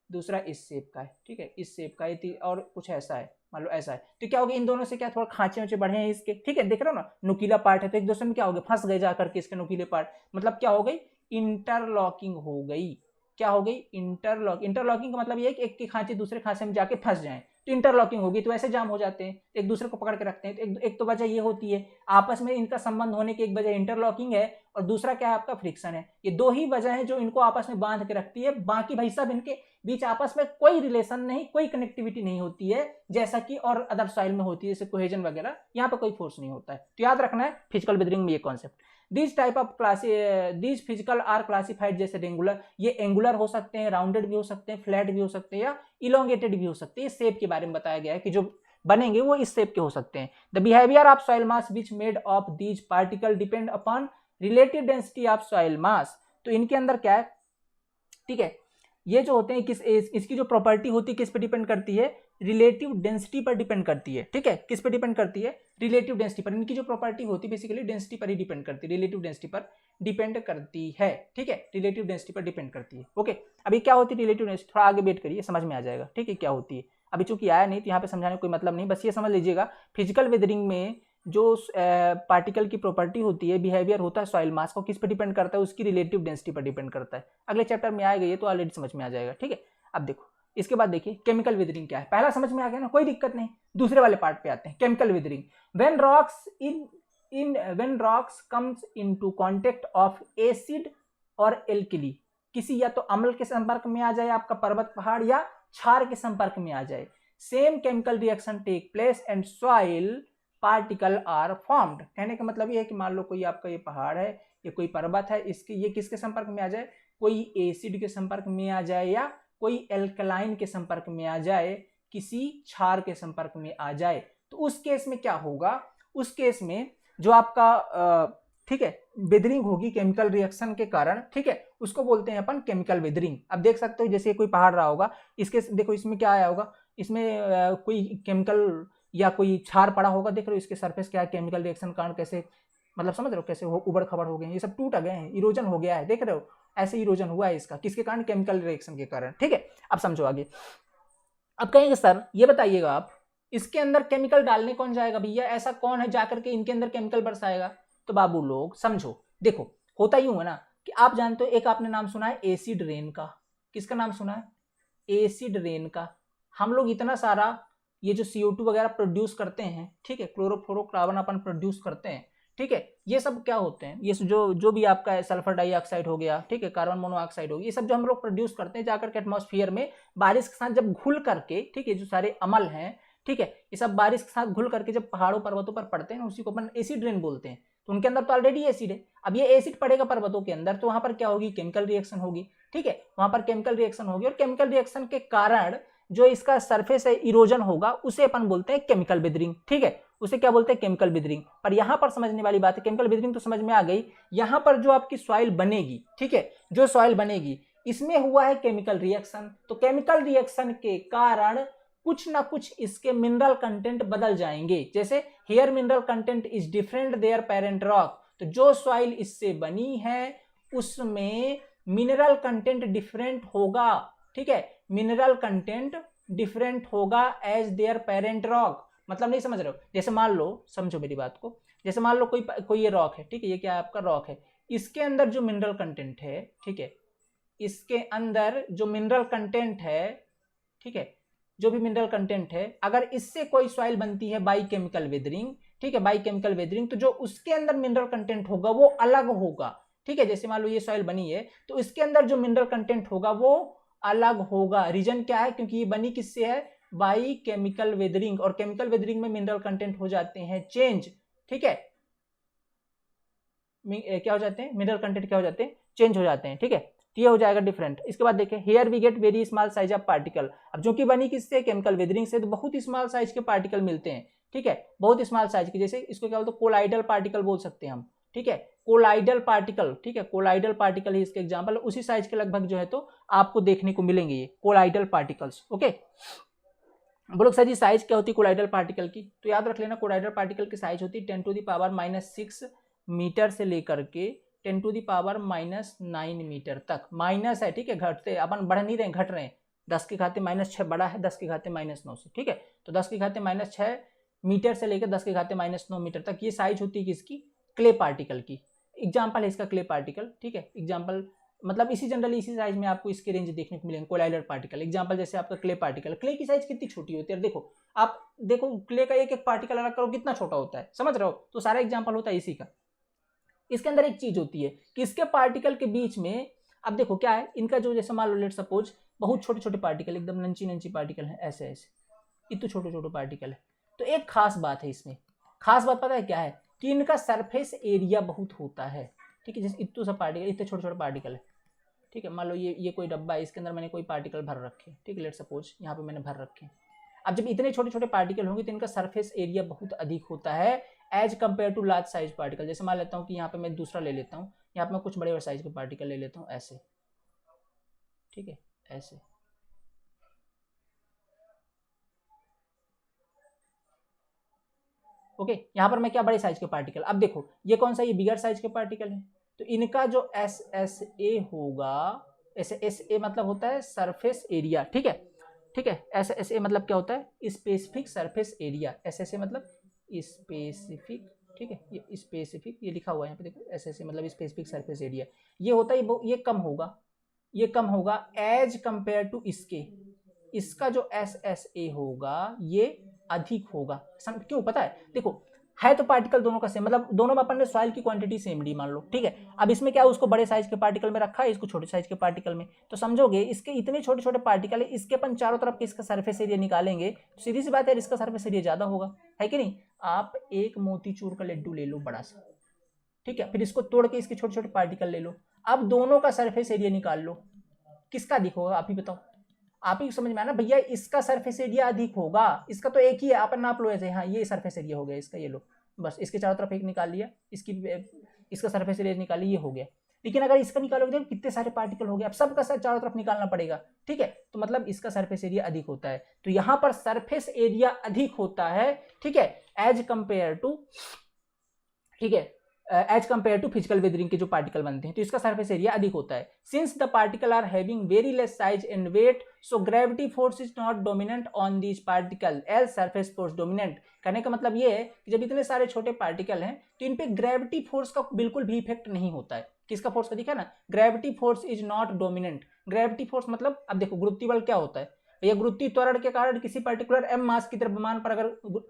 दूसरा इस शेप का है, ठीक है, इस शेप का है, और कुछ ऐसा है, मान लो ऐसा है। तो क्या होगा? इन दोनों से क्या थोड़ा खांचे ऊंचे बढ़े हैं इसके, ठीक है, देख रहे हो ना, नुकीला पार्ट है, तो एक दूसरे में क्या हो गया? फंस गए जाकर के इसके नुकीले पार्ट, मतलब क्या हो गई? इंटरलॉकिंग हो गई। क्या हो गई? इंटरलॉकिंग का मतलब ये है कि एक के खांचे दूसरे खांचे में जाके फंस जाए, तो इंटरलॉकिंग होगी, तो ऐसे जाम हो जाते हैं, एक दूसरे को पकड़ के रखते हैं। तो एक तो वजह ये होती है आपस में इनका संबंध होने की, एक वजह इंटरलॉकिंग है, और दूसरा क्या है? आपका फ्रिक्शन है। ये दो ही वजह है जो इनको आपस में बांध के रखती है। बाकी भाई सब इनके बीच आपस में कोई रिलेशन नहीं, कोई कनेक्टिविटी नहीं होती है, जैसा कि और अदर सॉइल में होती है, जैसे कोहेजन वगैरह। यहाँ पर कोई फोर्स नहीं होता है। तो याद रखना है फिजिकल वेदरिंग में ये concept. These type of these physical are classified, जैसे रेंगुलर, ये एंगुलर हो सकते हैं, राउंडेड भी हो सकते हैं, फ्लैट भी हो सकते हैं, या इलोंगेटेड भी हो सकते हैं। इस शेप के बारे में बताया गया है कि जो बनेंगे वो इस शेप के हो सकते हैं। The behaviour of soil mass which made of these particle depend upon relative density of soil मास। तो इनके अंदर क्या है, ठीक है, ये जो होते हैं इसकी जो प्रॉपर्टी होती है किस पे डिपेंड करती है? रिलेटिव डेंसिटी पर डिपेंड करती है, ठीक है। किस पे डिपेंड करती है? रिलेटिव डेंसिटी पर। इनकी जो प्रॉपर्टी होती है बेसिकली डेंसिटी पर ही डिपेंड करती है, रिलेटिव डेंसिटी पर डिपेंड करती है, ठीक है, रिलेटिव डेंसिटी पर डिपेंड करती है। ओके, अभी क्या होती है रिलेटिव डेंसिटी? थोड़ा आगे वेट करिए, समझ में आ जाएगा, ठीक है, क्या होती है। अभी चूंकि आया नहीं तो यहाँ पे समझाने का कोई मतलब नहीं, बस ये समझ लीजिएगा फिजिकल वेदरिंग में जो पार्टिकल की प्रॉपर्टी होती है, बिहेवियर होता है सॉइल मास को, किस पर डिपेंड करता है? उसकी रिलेटिव डेंसिटी पर डिपेंड करता है। अगले चैप्टर में आएगा ये, तो ऑलरेडी समझ में आ जाएगा, ठीक है। अब देखो इसके बाद देखिए केमिकल वेदरिंग क्या है। पहला समझ में आ गया ना, कोई दिक्कत नहीं। दूसरे वाले पार्ट पे आते हैं, chemical weathering. When rocks comes into contact of acid और एल्कली, किसी या तो अम्ल के संपर्क में आ जाए आपका पर्वत पहाड़, या क्षार के संपर्क में आ जाए, same chemical reaction take place and soil particle are formed. कहने का मतलब ये है कि मान लो कोई आपका ये पहाड़ है, ये कोई पर्वत है, इसके ये किसके संपर्क में आ जाए, कोई एसिड के संपर्क में आ जाए या कोई एल्कलाइन के संपर्क में आ जाए, किसी क्षार के संपर्क में आ जाए, तो उस केस में क्या होगा, उस केस में जो आपका ठीक है वेदरिंग होगी केमिकल रिएक्शन के कारण, ठीक है, उसको बोलते हैं अपन केमिकल वेदरिंग। अब देख सकते हो जैसे कोई पहाड़ रहा होगा, इसके देखो इसमें क्या आया होगा, इसमें कोई केमिकल या कोई क्षार पड़ा होगा, देख रहे हो इसके सरफेस क्या है, केमिकल रिएक्शन कारण कैसे, मतलब समझ रहे हो कैसे उबड़ खबड़ हो गए, ये सब टूट गए हैं, इरोजन हो गया है, देख रहे हो ऐसे इरोजन हुआ है इसका, किसके कारण, केमिकल रिएक्शन के कारण। ठीक है, अब समझो आगे। अब कहेंगे सर ये बताइएगा आप, इसके अंदर केमिकल डालने कौन जाएगा भैया, ऐसा कौन है जाकर के इनके अंदर केमिकल बरसाएगा। तो बाबू लोग समझो, देखो होता यूं है ना कि आप जानते हो, एक आपने नाम सुना है एसिड रेन का, किसका नाम सुना है, एसिड रेन का। हम लोग इतना सारा ये जो CO2 वगैरह प्रोड्यूस करते हैं, ठीक है, क्लोरोफ्लोरोकार्बन अपन प्रोड्यूस करते हैं, ठीक है, ये सब क्या होते हैं, ये जो भी आपका है सल्फर डाइऑक्साइड हो गया, ठीक है, कार्बन मोनोऑक्साइड हो गया, ये सब जो हम लोग प्रोड्यूस करते हैं जाकर के एटमॉस्फेयर में बारिश के साथ जब घुल करके, ठीक है, जो सारे अमल हैं, ठीक है, ये सब बारिश के साथ घुल करके जब पहाड़ों पर्वतों पर पड़ते हैं, उसी को अपन एसिड रेन बोलते हैं। तो उनके अंदर तो ऑलरेडी एसिड है, अब ये एसिड पड़ेगा पर्वतों के अंदर, तो वहां पर क्या होगी, केमिकल रिएक्शन होगी, ठीक है, वहां पर केमिकल रिएक्शन होगी, और केमिकल रिएक्शन के कारण जो इसका सरफेस है इरोजन होगा, उसे अपन बोलते हैं केमिकल वेदरिंग। ठीक है, उसे क्या बोलते हैं, केमिकल वेदरिंग। पर यहां पर समझने वाली बात है, केमिकल वेदरिंग तो समझ में आ गई, यहां पर जो आपकी सॉइल बनेगी, ठीक है, जो सॉइल बनेगी इसमें हुआ है केमिकल रिएक्शन, तो केमिकल रिएक्शन के कारण कुछ ना कुछ इसके मिनरल कंटेंट बदल जाएंगे। जैसे here mineral content is different their parent rock, तो जो सॉइल इससे बनी है उसमें मिनरल कंटेंट डिफरेंट होगा, ठीक है, मिनरल कंटेंट डिफरेंट होगा एज देयर पेरेंट रॉक। मतलब नहीं समझ रहे हो, जैसे मान लो, समझो मेरी बात को, जैसे मान लो कोई ये रॉक है, ठीक है, ये क्या है आपका रॉक है, इसके अंदर जो मिनरल कंटेंट है, ठीक है, इसके अंदर जो मिनरल कंटेंट है, ठीक है, जो भी मिनरल कंटेंट है, अगर इससे कोई सॉइल बनती है बाई केमिकल वेदरिंग, ठीक है, बाई केमिकल वेदरिंग, तो जो उसके अंदर मिनरल कंटेंट होगा वो अलग होगा, ठीक है, जैसे मान लो ये सॉइल बनी है, तो इसके अंदर जो मिनरल कंटेंट होगा वो अलग होगा। रीजन क्या है, क्योंकि ये बनी किससे है, बाई केमिकल वेदरिंग, और केमिकल वेदरिंग में मिनरल कंटेंट हो जाते हैं चेंज, ठीक है, क्या हो जाते हैं, मिनरल कंटेंट क्या हो जाते हैं, चेंज हो जाते हैं, ठीक है, ये हो जाएगा डिफरेंट। इसके बाद देखें, here we get very small size of particle. अब जो कि बनी किससे, केमिकल वेदरिंग से, तो बहुत ही स्मॉल साइज के पार्टिकल मिलते हैं, ठीक है, बहुत स्मॉल साइज के, जैसे इसको क्या बोलते हैं, कोलाइडल पार्टिकल बोल सकते हैं हम, ठीक है, कोलाइडल पार्टिकल, ठीक है, कोलाइडल पार्टिकल ही इसके एग्जांपल, उसी साइज के लगभग जो है तो आपको देखने को मिलेंगे ये कोलाइडल पार्टिकल्स। ओके, बोलो सर जी साइज क्या होती है कोलाइडल पार्टिकल की, तो याद रख लेना कोलाइडल पार्टिकल की साइज होती है 10⁻⁻6 मीटर से लेकर के 10⁻⁻9 मीटर तक, माइनस है, ठीक है, घटते अपन बढ़ नहीं रहे, घट रहे हैं, 10 के घाते -6 बड़ा है 10 के घाते -9 से, ठीक है, तो 10 के घाते -6 मीटर से लेकर 10 के घाते -9 मीटर तक ये साइज होती है किसकी, क्ले पार्टिकल की। एग्जाम्पल है इसका क्ले पार्टिकल, ठीक है, एग्जाम्पल मतलब इसी जनरली इसी साइज में आपको इसके रेंज देखने को मिलेंगे कोलाइडल पार्टिकल। एग्जांपल जैसे आपका क्ले पार्टिकल, क्ले की साइज कितनी छोटी होती है, देखो आप देखो क्ले का एक एक पार्टिकल अलग करो कितना छोटा होता है, समझ रहे हो, तो सारा एग्जांपल होता है इसी का। इसके अंदर एक चीज होती है कि इसके पार्टिकल के बीच में, अब देखो क्या है इनका जो, जैसे मान लो लेट सपोज बहुत छोटे छोटे पार्टिकल, एकदम नंची नंची पार्टिकल है, ऐसे ऐसे इतने छोटे छोटे पार्टिकल है, तो एक खास बात है इसमें, खास बात पता है क्या है, कि इनका सरफेस एरिया बहुत होता है, ठीक है, जैसे इतने सा पार्टिकल, इतने छोटे छोटे पार्टिकल है, ठीक है, मान लो ये कोई डब्बा है, इसके अंदर मैंने कोई पार्टिकल भर रखे, ठीक है, लेट सपोज यहाँ पे मैंने भर रखे। अब जब इतने छोटे छोटे पार्टिकल होंगे तो इनका सरफेस एरिया बहुत अधिक होता है as compare to large size particle. जैसे मान लेता हूँ कि यहाँ पे मैं दूसरा ले लेता हूँ, यहाँ पे मैं कुछ बड़े साइज के पार्टिकल ले लेता हूँ ऐसे, ठीक है, ऐसे, ओके, यहाँ पर मैं क्या बड़े साइज के पार्टिकल, अब देखो ये कौन सा, ये बिगर साइज के पार्टिकल है, तो इनका जो SSA होगा, SSA मतलब होता है सरफेस एरिया, ठीक है, ठीक है, SSA मतलब क्या होता है, स्पेसिफिक सरफेस एरिया, SSA मतलब स्पेसिफिक, ठीक है, ये स्पेसिफिक, ये लिखा हुआ है यहाँ पे देखो, SSA मतलब स्पेसिफिक सरफेस एरिया, ये होता है, ये कम होगा, ये कम होगा एज कंपेयर टू इसके, इसका जो SSA होगा ये अधिक होगा। क्यों पता है, देखो है तो पार्टिकल दोनों का सेम, मतलब दोनों में अपन ने सॉइल की क्वांटिटी सेम ली मान लो, ठीक है। अब इसमें क्या है, उसको बड़े साइज के पार्टिकल में रखा है, इसको छोटे साइज के पार्टिकल में, तो समझोगे इसके इतने छोटे छोटे पार्टिकल है, इसके अपन चारों तरफ इसका सरफेस एरिया निकालेंगे तो सीधी सी बात है इसका सरफेस एरिया ज्यादा होगा, है कि नहीं। आप एक मोतीचूर का लड्डू ले लो बड़ा सा, ठीक है, फिर इसको तोड़ के इसके छोटे छोटे पार्टिकल ले लो, अब दोनों का सरफेस एरिया निकाल लो, किसका अधिक होगा आप ही बताओ। आप ही समझ में आना भैया, इसका सरफेस एरिया अधिक होगा, इसका तो एक ही है, आप नाप लो ऐसे, हाँ ये सरफेस एरिया हो गया इसका, ये लो बस इसके चारों तरफ एक निकाल लिया, इसका सरफेस एरिया निकाल लिया, ये हो गया। लेकिन अगर इसका निकालोगे तो कितने सारे पार्टिकल हो गए, अब सबका चारों तरफ निकालना पड़ेगा, ठीक है, तो मतलब इसका सरफेस एरिया अधिक होता है, तो यहां पर सरफेस एरिया अधिक होता है, ठीक है, एज कंपेयर टू, ठीक है, as compare to physical weathering के जो पार्टिकल बनते हैं, तो इसका सरफेस एरिया अधिक होता है। Since the particle are having very less size and weight, so gravity force is not dominant on these particle as surface force dominant. कहने का मतलब ये है कि जब इतने सारे छोटे पार्टिकल हैं तो इन पे ग्रेविटी फोर्स का बिल्कुल भी इफेक्ट नहीं होता है। किसका फोर्स का दिखा ना, gravity force is not dominant. Gravity force मतलब, अब देखो गुरुत्वीय बल क्या होता है भैया, गुरुत्वीय त्वरण के कारण किसी पर्टिकुलर एम मास की द्रव्यमान पर, अगर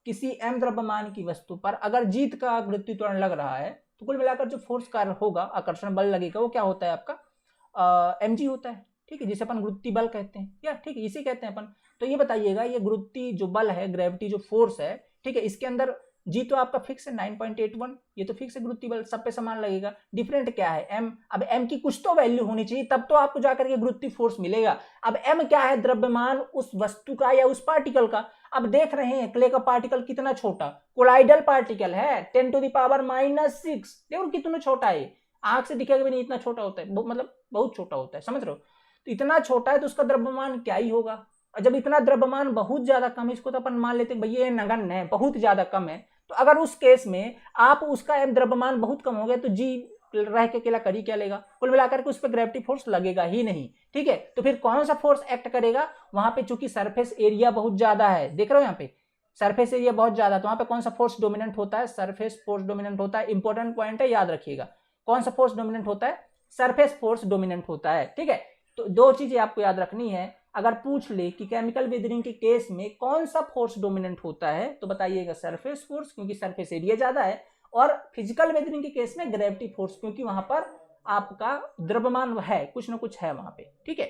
किसी एम द्रव्यमान की वस्तु पर अगर जीत का गुरुत्वीय त्वरण लग रहा है तो कुल मिलाकर जो फोर्स कार्य होगा, आकर्षण बल लगेगा, वो क्या होता है आपका एम जी होता है, ठीक है, जिसे अपन गुरुत्वीय बल कहते हैं, या ठीक है इसे कहते हैं अपन। तो ये बताइएगा, ये गुरुत्वीय जो बल है, ग्रेविटी जो फोर्स है, ठीक है, इसके अंदर जी तो आपका फिक्स है 9.81, ये तो फिक्स है गुरुत्वीय बल, सब पे समान लगेगा। डिफरेंट क्या है, एम। अब एम की कुछ तो वैल्यू होनी चाहिए तब तो आपको जाकर के गुरुत्वीय फोर्स मिलेगा। अब एम क्या है, द्रव्यमान उस वस्तु का या उस पार्टिकल का। अब देख रहे हैं क्ले का पार्टिकल कितना छोटा, कोलाइडल पार्टिकल है, 10⁻⁻⁶, देखो कितना छोटा है, आंख से दिखेगा भी नहीं, इतना छोटा होता है, मतलब बहुत छोटा होता है, समझ रहे हो। तो इतना छोटा है तो उसका द्रव्यमान क्या ही होगा। और जब इतना द्रव्यमान बहुत ज्यादा कम है, इसको तो अपन मान लेते हैं भैया ये नगण्य है, बहुत ज्यादा कम है, तो अगर उस केस में आप उसका द्रव्यमान बहुत कम हो गया तो जी रह के अकेला कर ही क्या लेगा, कुल मिलाकर के उस पर ग्रेविटी फोर्स लगेगा ही नहीं, ठीक है। तो फिर कौन सा फोर्स एक्ट करेगा वहां पे, चूंकि सरफेस एरिया बहुत ज्यादा है, देख रहे हो यहाँ पे सरफेस एरिया बहुत ज्यादा, तो वहां पे कौन सा फोर्स डोमिनेंट होता है, सरफेस फोर्स डोमिनेंट होता है। इंपॉर्टेंट पॉइंट है, याद रखिएगा, कौन सा फोर्स डोमिनेंट होता है, सरफेस फोर्स डोमिनेंट होता है, ठीक है। तो दो चीजें आपको याद रखनी है, अगर पूछ ले कि केमिकल वेदरिंग के केस में कौन सा फोर्स डोमिनेंट होता है तो बताइएगा सरफेस फोर्स, क्योंकि सरफेस एरिया ज्यादा है, और फिजिकल वेदरिंग के केस में ग्रेविटी फोर्स, क्योंकि वहां पर आपका द्रव्यमान है, कुछ ना कुछ है वहां पे, ठीक है।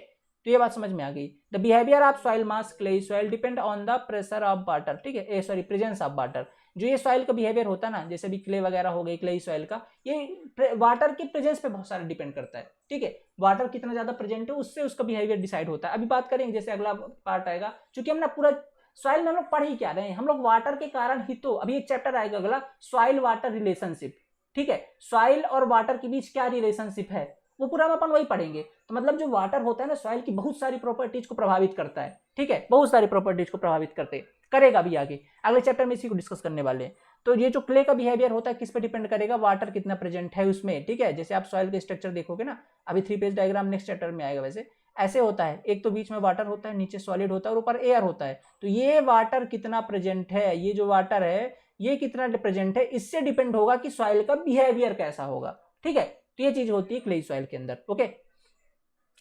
तो ये बात समझ में आ गई। The behaviour of soil mass clay soil depend on the pressure of water, ठीक है, सॉरी प्रेजेंस ऑफ वाटर। जो ये सॉइल का बिहेवियर होता है ना, जैसे भी क्ले वगैरह हो गई, क्ले सॉइल का, ये वाटर के प्रेजेंस पे बहुत सारा डिपेंड करता है, ठीक है। वाटर कितना ज्यादा प्रेजेंट है उससे उसका बिहेवियर डिसाइड होता है। अभी बात करेंगे जैसे अगला पार्ट आएगा, क्योंकि हम ना पूरा सॉइल में हम लोग पढ़ ही क्या रहे हैं, हम लोग वाटर के कारण ही तो, अभी एक चैप्टर आएगा अगला, सॉइल वाटर रिलेशनशिप, ठीक है, सॉइल और वाटर के बीच क्या रिलेशनशिप है वो पूरा हम अपन वही पढ़ेंगे। तो मतलब जो वाटर होता है ना, सॉइल की बहुत सारी प्रॉपर्टीज को प्रभावित करता है, ठीक है, बहुत सारी प्रॉपर्टीज को प्रभावित करते करेगा भी आगे, अगले चैप्टर में इसी को डिस्कस करने वाले हैं। तो ये जो क्ले का बिहेवियर होता है किस पे डिपेंड करेगा, वाटर कितना प्रेजेंट है उसमें, ठीक है। जैसे आप सॉइल का स्ट्रक्चर देखोगे ना, अभी 3 पेज डायग्राम नेक्स्ट चैप्टर में आएगा, वैसे ऐसे होता है, एक तो बीच में वाटर होता है, नीचे सॉलिड होता है और ऊपर एयर होता है। तो ये वाटर कितना प्रेजेंट है, ये जो वाटर है ये कितना प्रेजेंट है, इससे डिपेंड होगा कि सॉइल का बिहेवियर कैसा होगा, ठीक है। तो ये चीज होती है क्ले सॉइल के अंदर, ओके।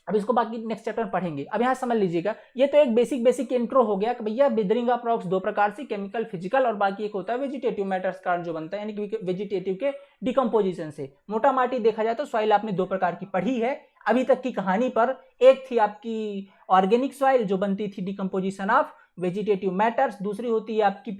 अब इसको बाकी नेक्स्ट चैप्टर में पढ़ेंगे। अब यहाँ समझ लीजिएगा, ये तो एक बेसिक इंट्रो हो गया कि भैया वेदरिंग ऑफ रॉक्स दो प्रकार से, केमिकल फिजिकल, और बाकी एक होता है वेजिटेटिव मैटर्स का जो बनता है, यानी कि वेजिटेटिव के डिकम्पोजिशन से। मोटा माटी देखा जाए तो सॉइल आपने दो प्रकार की पढ़ी है अभी तक की कहानी पर। एक थी आपकी ऑर्गेनिक सॉइल जो बनती थी डिकम्पोजिशन ऑफ वेजिटेटिव मैटर्स, दूसरी होती है आपकी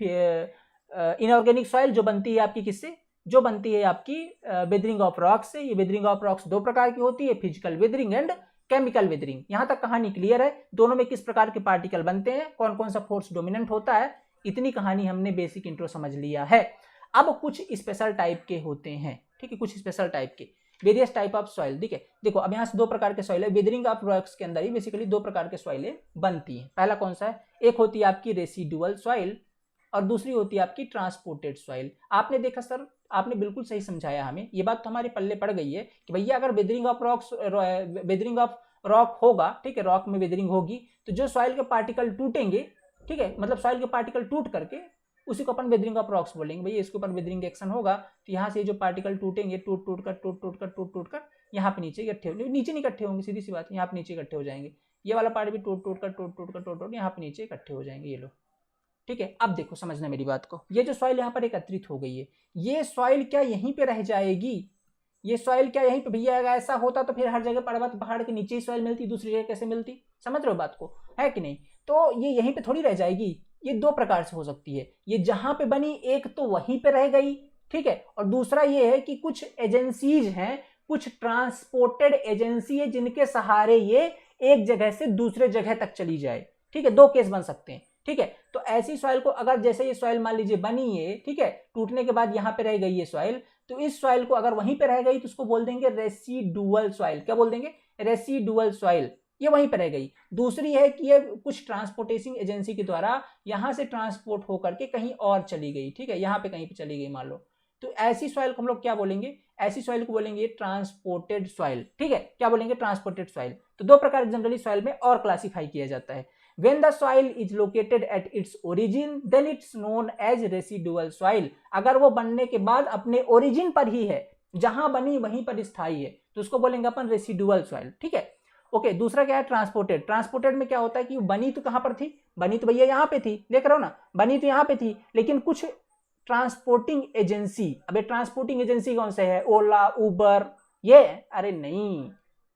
इनऑर्गेनिक सॉइल जो बनती है आपकी किससे, जो बनती है आपकी वेदरिंग ऑफ रॉक्स से। ये वेदरिंग ऑफ रॉक्स दो प्रकार की होती है, physical weathering and chemical weathering. यहां तक कहानी क्लियर है, दोनों में किस प्रकार के पार्टिकल बनते हैं, कौन कौन सा फोर्स डोमिनेंट होता है, इतनी कहानी हमने बेसिक इंट्रो समझ लिया है। अब कुछ स्पेशल टाइप के होते हैं, ठीक है, कुछ स्पेशल टाइप के, वेरियस टाइप ऑफ सॉइल, ठीक है। देखो अब यहाँ से दो प्रकार के सॉइल है, वेदरिंग ऑफ रॉक्स के अंदर ही बेसिकली दो प्रकार के सॉइलें बनती हैं। पहला कौन सा है, एक होती है आपकी रेसिडुअल सॉइल और दूसरी होती है आपकी ट्रांसपोर्टेड सॉइल। आपने देखा सर, आपने बिल्कुल सही समझाया हमें, ये बात तो हमारे पल्ले पड़ गई है कि भैया अगर weathering of rocks, weathering of rock होगा, ठीक है, रॉक में वेदरिंग होगी तो जो सॉइल के पार्टिकल टूटेंगे, ठीक है, मतलब सॉइल के पार्टिकल टूट करके उसी को अपन वेदरिंग ऑफ रॉक्स बोलेंगे। भैया इसके ऊपर वेदरिंग एक्शन होगा तो यहाँ से जो पार्टिकल टूटेंगे, टूट कर यहाँ पे नीचे इकट्ठे होंगे, नीचे नहीं इकट्ठे होंगे, सीधी सी बात, यहाँ पे नीचे इकट्ठे हो जाएंगे। ये वाला पार्ट भी टूट कर यहाँ पे नीचे इकट्ठे हो जाएंगे, ये लो, ठीक है, अब देखो समझना मेरी बात को, ये जो सॉइल यहाँ पर एकत्रित हो गई है, ये सॉइल क्या यहीं पे रह जाएगी? ये सॉइल क्या यहीं पे भैया अगर ऐसा होता तो फिर हर जगह पर्वत पहाड़ के नीचे ही सॉइल मिलती, दूसरी जगह कैसे मिलती? समझ रहे हो बात को, है कि नहीं? तो ये यहीं पे थोड़ी रह जाएगी, ये दो प्रकार से हो सकती है। ये जहां पे बनी एक तो वहीं पे रह गई, ठीक है, और दूसरा ये है कि कुछ एजेंसीज हैं, कुछ ट्रांसपोर्टेड एजेंसी है जिनके सहारे ये एक जगह से दूसरे जगह तक चली जाए, ठीक है। दो केस बन सकते हैं, ठीक है। तो ऐसी सॉइल को अगर जैसे ये सॉइल मान लीजिए बनी है, ठीक है, टूटने के बाद यहाँ पे रह गई ये सॉइल, तो इस सॉइल को अगर वहीं पे रह गई तो उसको बोल देंगे रेसिडुअल सॉइल। क्या बोल देंगे? रेसिडुअल सॉइल, ये वहीं पे रह गई। दूसरी है कि ये कुछ ट्रांसपोर्टेशन एजेंसी के द्वारा यहां से ट्रांसपोर्ट होकर के कहीं और चली गई, ठीक है, यहां पे कहीं पे चली गई मान लो, तो ऐसी सॉइल को हम लोग क्या बोलेंगे? ऐसी सॉइल को बोलेंगे ट्रांसपोर्टेड सॉइल, ठीक है। क्या बोलेंगे? Transported soil. तो दो प्रकार जनरली सॉइल में और क्लासिफाई किया जाता है। When the soil is located at its origin, then it's known as residual soil. अगर वो बनने के बाद अपने ओरिजिन पर ही है, जहां बनी वहीं पर स्थायी है, तो उसको बोलेंगे अपन रेसिडुअल सॉइल, ठीक है। ओके, दूसरा क्या है? ट्रांसपोर्टेड। ट्रांसपोर्टेड में क्या होता है कि बनी तो कहां पर थी? बनी तो भैया यहां पे थी, देख रहे हो ना, बनी तो यहां पे थी, लेकिन कुछ ट्रांसपोर्टिंग एजेंसी, अब ट्रांसपोर्टिंग एजेंसी कौन से है? ओला, उबर, ये? अरे नहीं,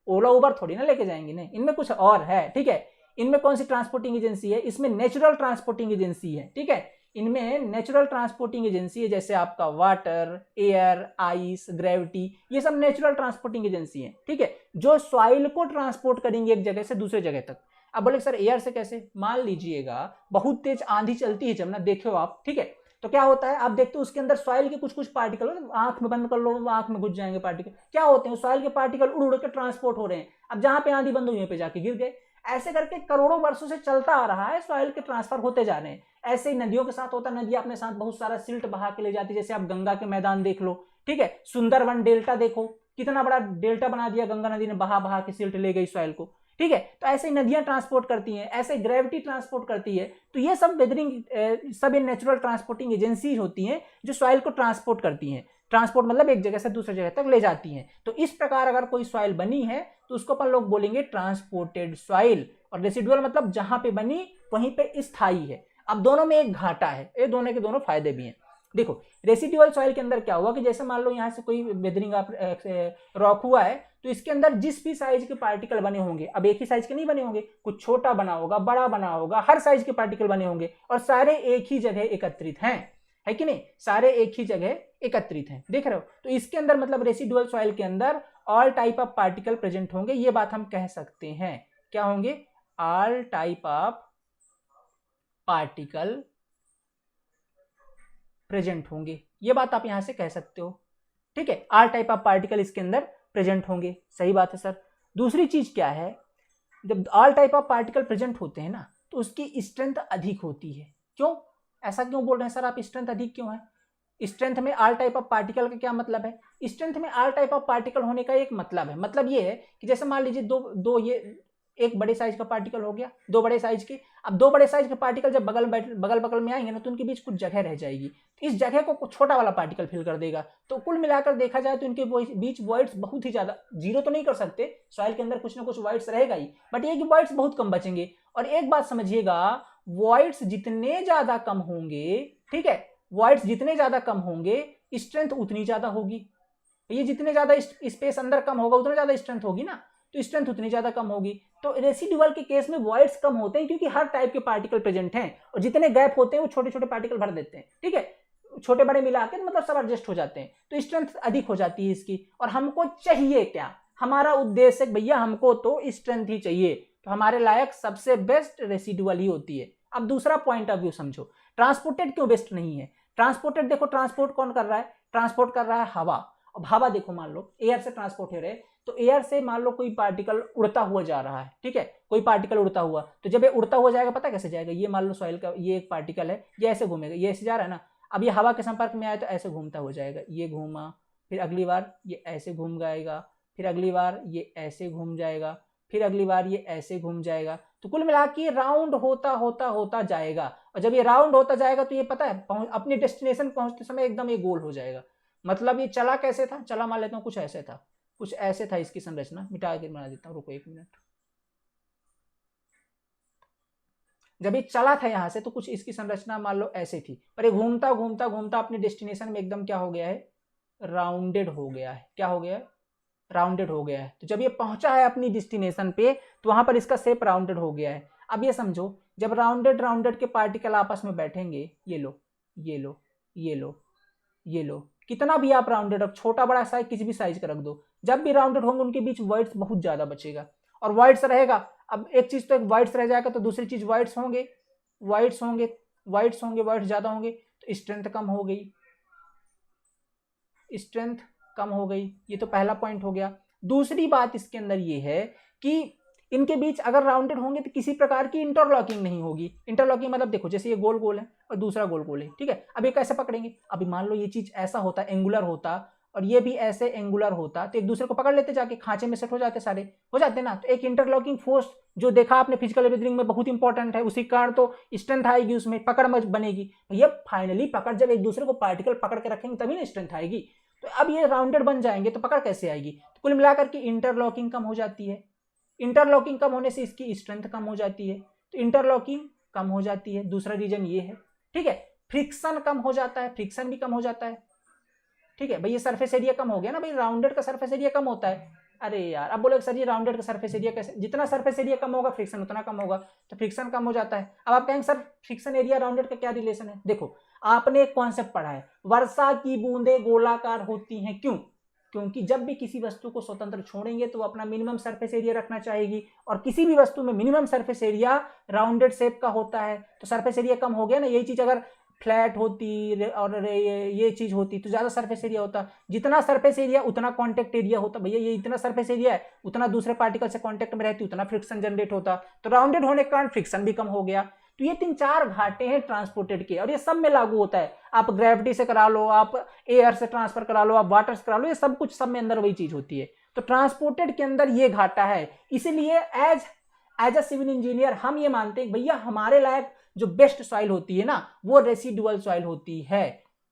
ओला उबर थोड़ी ना लेके जाएंगे, नहीं, इनमें कुछ और है, ठीक है। इनमें कौन सी ट्रांसपोर्टिंग एजेंसी है? इसमें नेचुरल ट्रांसपोर्टिंग एजेंसी है, ठीक है। इनमें नेचुरल ट्रांसपोर्टिंग एजेंसी है, जैसे आपका वाटर, एयर, आइस, ग्रेविटी, ये सब नेचुरल ट्रांसपोर्टिंग एजेंसी है, ठीक है, जो सॉइल को ट्रांसपोर्ट करेंगे एक जगह से दूसरे जगह तक। अब बोले सर एयर से कैसे? मान लीजिएगा बहुत तेज आंधी चलती है जब ना, देखो आप, ठीक है, तो क्या होता है, आप देखते हो उसके अंदर सॉइल के कुछ कुछ पार्टिकल, आंख में बंद कर लो, आंख में घुस जाएंगे पार्टिकल, क्या होते हैं? सॉइल के पार्टिकल उड़ उड़ के ट्रांसपोर्ट हो रहे हैं, अब जहां पे आंधी बंद हुई वहीं पे जाके गिर गए। ऐसे करके करोड़ों वर्षों से चलता आ रहा है, सॉइल के ट्रांसफर होते जा रहे हैं। ऐसे ही नदियों के साथ होता है, नदियां अपने साथ बहुत सारा सिल्ट बहा के ले जाती है, जैसे आप गंगा के मैदान देख लो, ठीक है, सुंदरवन डेल्टा देखो, कितना बड़ा डेल्टा बना दिया गंगा नदी ने, बहा बहा के सिल्ट ले गई सॉइल को, ठीक है। तो ऐसे ही नदियां ट्रांसपोर्ट करती हैं, ऐसे ग्रेविटी ट्रांसपोर्ट करती है, तो ये सब वेदरिंग सब नेचुरल ट्रांसपोर्टिंग एजेंसी होती हैं जो सॉइल को ट्रांसपोर्ट करती हैं। ट्रांसपोर्ट मतलब एक जगह से दूसरी जगह तक ले जाती हैं। तो इस प्रकार अगर कोई सॉइल बनी है तो उसको अपन लोग बोलेंगे ट्रांसपोर्टेड सॉइल, और रेसिडुअल मतलब जहां पे बनी वहीं पे स्थायी है। अब दोनों में एक घाटा है, ये दोनों के दोनों फायदे भी हैं। देखो रेसिडुअल सॉइल के अंदर क्या हुआ कि जैसे मान लो यहाँ से कोई वेदरिंग रॉक हुआ है, तो इसके अंदर जिस भी साइज के पार्टिकल बने होंगे, अब एक ही साइज के नहीं बने होंगे, कुछ छोटा बना होगा, बड़ा बना होगा, हर साइज के पार्टिकल बने होंगे, और सारे एक ही जगह एकत्रित हैं, है कि नहीं? सारे एक ही जगह एकत्रित हैं, देख रहे हो? तो इसके अंदर मतलब रेसिडुअल सॉइल के अंदर all type of particle present होंगे, ये बात हम कह सकते हैं। क्या होंगे? All type of particle present होंगे, ये बात आप यहां से कह सकते हो, ठीक है। ऑल टाइप ऑफ पार्टिकल इसके अंदर प्रेजेंट होंगे, सही बात है सर। दूसरी चीज क्या है, जब all type of particle present होते हैं ना, तो उसकी स्ट्रेंथ अधिक होती है। क्यों? ऐसा क्यों बोल रहे हैं सर आप, स्ट्रेंथ अधिक क्यों है? स्ट्रेंथ में ऑल टाइप ऑफ पार्टिकल का क्या मतलब है? स्ट्रेंथ में ऑल टाइप ऑफ पार्टिकल होने का एक मतलब है, मतलब ये है कि जैसे मान लीजिए दो ये एक बड़े साइज का पार्टिकल हो गया, दो बड़े साइज के, अब दो बड़े साइज के पार्टिकल जब बगल में आएंगे ना, तो उनके बीच कुछ जगह रह जाएगी, इस जगह को छोटा वाला पार्टिकल फिल कर देगा। तो कुल मिलाकर देखा जाए तो इनके बीच वॉइड्स बहुत ही ज्यादा, जीरो तो नहीं कर सकते, सॉइल के अंदर कुछ ना कुछ वॉइड्स रहेगा ही, बट ये कि वॉइड्स बहुत कम बचेंगे। और एक बात समझिएगा, वॉइड्स जितने ज्यादा कम होंगे, ठीक है, वॉइड्स जितने ज्यादा कम होंगे, स्ट्रेंथ उतनी ज्यादा होगी। ये जितने ज्यादा स्पेस अंदर कम होगा उतनी ज्यादा स्ट्रेंथ होगी ना, तो स्ट्रेंथ उतनी ज्यादा कम होगी। तो रेसिडुअल के केस में वॉइड्स कम होते हैं क्योंकि हर टाइप के पार्टिकल प्रेजेंट हैं, और जितने गैप होते हैं वो छोटे छोटे पार्टिकल भर देते हैं, ठीक है, छोटे बड़े मिला के मतलब सब एडजस्ट हो जाते हैं, तो स्ट्रेंथ अधिक हो जाती है इसकी। और हमको चाहिए क्या? हमारा उद्देश्य भैया हमको तो स्ट्रेंथ ही चाहिए, तो हमारे लायक सबसे बेस्ट रेसिडुअल ही होती है। अब दूसरा पॉइंट ऑफ व्यू समझो, ट्रांसपोर्टेड क्यों बेस्ट नहीं है? ट्रांसपोर्टेड देखो, ट्रांसपोर्ट कौन कर रहा है? ट्रांसपोर्ट कर रहा है हवा। अब हवा देखो, मान लो एयर से ट्रांसपोर्ट हो रहे, तो एयर से मान लो कोई पार्टिकल उड़ता हुआ जा रहा है, ठीक है, कोई पार्टिकल उड़ता हुआ, तो जब ये उड़ता हुआ जाएगा पता कैसे जाएगा? ये मान लो सॉइल का ये एक पार्टिकल है, ये ऐसे घूमेगा, ये ऐसे जा रहा है ना, अब ये हवा के संपर्क में आया तो ऐसे घूमता हो जाएगा, ये घूमा, फिर अगली बार ये ऐसे घूम जाएगा, फिर अगली बार ये ऐसे घूम जाएगा, फिर अगली बार ये ऐसे घूम जाएगा, तो कुल मिला के राउंड होता होता होता जाएगा। और जब ये राउंड होता जाएगा तो ये पता है अपने डेस्टिनेशन पहुंचते समय एकदम ये गोल हो जाएगा। मतलब ये चला कैसे था? चला मान लेता हूँ कुछ ऐसे था, कुछ ऐसे था इसकी संरचना, मिटा के बना देता हूँ, रुको एक मिनट। जब ये चला था यहाँ से तो कुछ इसकी संरचना मान लो ऐसे थी, पर ये घूमता घूमता घूमता अपने डेस्टिनेशन में एकदम क्या हो गया है, राउंडेड हो गया है। क्या हो गया है, राउंडेड हो गया है। तो जब ये पहुंचा है अपनी डेस्टिनेशन पे तो वहां पर इसका शेप राउंडेड हो गया है। अब ये समझो, जब राउंडेड राउंडेड के पार्टिकल आपस में बैठेंगे, ये लो ये लो ये लो ये लो, कितना भी आप राउंडेड रख, छोटा बड़ा साइज किसी भी साइज का रख दो, जब भी राउंडेड होंगे उनके बीच वाइड्स बहुत ज्यादा बचेगा, और वाइड्स रहेगा। अब एक चीज तो एक वाइड्स रह जाएगा तो दूसरी चीज वाइड्स होंगे, वाइड्स होंगे, वाइड्स होंगे, वाइड्स ज्यादा होंगे तो स्ट्रेंथ कम हो गई, स्ट्रेंथ कम हो गई। ये तो पहला पॉइंट हो गया। दूसरी बात इसके अंदर ये है कि इनके बीच अगर राउंडेड होंगे तो किसी प्रकार की इंटरलॉकिंग नहीं होगी। इंटरलॉकिंग मतलब देखो, जैसे ये गोल गोल है और दूसरा गोल गोल है, ठीक है। अब ये कैसे पकड़ेंगे, अभी मान लो ये चीज ऐसा होता, एंगुलर होता, और ये भी ऐसे एंगुलर होता, तो एक दूसरे को पकड़ लेते, जाके खांचे में सेट हो जाते, सारे हो जाते ना। तो एक इंटरलॉकिंग फोर्स जो देखा आपने फिजिकल इंजीनियरिंग में बहुत इंपॉर्टेंट है, उसी कारण तो स्ट्रेंथ आएगी, उसमें पकड़ बनेगी। ये फाइनली पकड़, जब एक दूसरे को पार्टिकल पकड़ के रखेंगे तभी ना स्ट्रेंथ आएगी। तो अब ये राउंडेड बन जाएंगे तो पकड़ कैसे आएगी। तो कुल मिलाकर के इंटरलॉकिंग कम हो जाती है, इंटरलॉकिंग कम होने से इसकी स्ट्रेंथ कम हो जाती है, तो इंटरलॉकिंग कम हो जाती है। दूसरा रीजन ये है, ठीक है। फ्रिक्शन कम हो जाता है, फ्रिक्शन भी कम हो जाता है, ठीक है भाई। ये सरफेस एरिया कम हो गया ना भाई, राउंडेड का सरफेस एरिया कम होता है। अरे यार, अब बोले सर जी राउंडेड का सरफेस एरिया कैसे, जितना सरफेस एरिया कम होगा फ्रिक्शन उतना कम होगा, तो फ्रिक्शन कम हो जाता है। अब आप कहेंगे सर फ्रिक्शन एरिया राउंडेड का क्या रिलेशन है। देखो, आपने एक कॉन्सेप्ट पढ़ा है, वर्षा की बूंदें गोलाकार होती हैं, क्यों, क्योंकि जब भी किसी वस्तु को स्वतंत्र छोड़ेंगे तो वो अपना मिनिमम सरफेस एरिया रखना चाहेगी, और किसी भी वस्तु में minimum surface area rounded shape का होता है, तो सरफेस एरिया कम हो गया ना। यही चीज अगर फ्लैट होती और ये चीज होती तो ज्यादा सरफेस एरिया होता, जितना सरफेस एरिया उतना कांटेक्ट एरिया होता। भैया ये इतना सरफेस एरिया है, उतना दूसरे पार्टिकल से कांटेक्ट में रहती, उतना फ्रिक्शन जनरेट होता, तो राउंडेड होने के कारण फ्रिक्शन भी कम हो गया। तो ये 3-4 घाटे हैं ट्रांसपोर्टेड के, और ये सब में लागू होता है। आप ग्रेविटी से करा लो, आप एयर से ट्रांसफर करा लो, आप वाटर से करा लो, ये सब कुछ सब में अंदर वही चीज होती है। तो ट्रांसपोर्टेड के अंदर ये घाटा है। इसीलिए एज अ सिविल इंजीनियर हम ये मानते हैं भैया हमारे लायक जो बेस्ट सॉइल होती है ना, वो रेसिडुअल सॉइल होती है।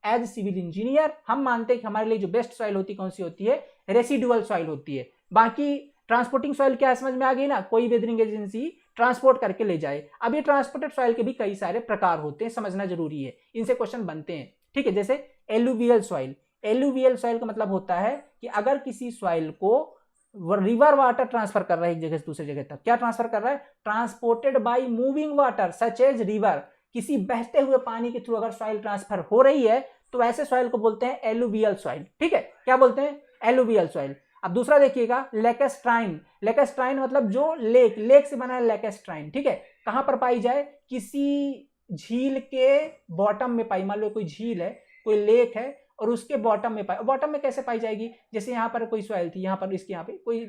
एज सिविल इंजीनियर हम मानते हैं कि हमारे लिए जो बेस्ट सॉइल होती है कौन सी होती है, रेसिडुअल सॉइल होती है। बाकी ट्रांसपोर्टिंग सॉइल क्या समझ में आ गई ना, कोई वेदरिंग एजेंसी ट्रांसपोर्ट करके ले जाए। अब ये ट्रांसपोर्टेड सॉइल के भी कई सारे प्रकार होते हैं, समझना जरूरी है, इनसे क्वेश्चन बनते हैं, ठीक है। जैसे एलुवियल सॉइल, एलुवियल सॉइल का मतलब होता है कि अगर किसी सॉइल को रिवर वाटर ट्रांसफर कर रहा है एक जगह से दूसरी जगह तक, क्या ट्रांसफर कर रहा है, transported by moving water such as river. किसी बहते हुए पानी के थ्रू अगर सॉइल ट्रांसफर हो रही है तो ऐसे सॉइल को बोलते हैं एलुवियल सॉइल, ठीक है। क्या बोलते हैं, एलुवियल सॉइल। अब दूसरा देखिएगा, लेकेस्ट्राइन। लेकेस्ट्राइन मतलब जो लेक से बना है लेकेस्ट्राइन, ठीक है। कहां पर पाई जाए, किसी झील के बॉटम में पाई, मान लो कोई झील है, कोई लेक है और उसके बॉटम में पाई। बॉटम में कैसे पाई जाएगी, जैसे यहाँ पर कोई सॉइल थी, यहाँ पर इसके यहाँ पे कोई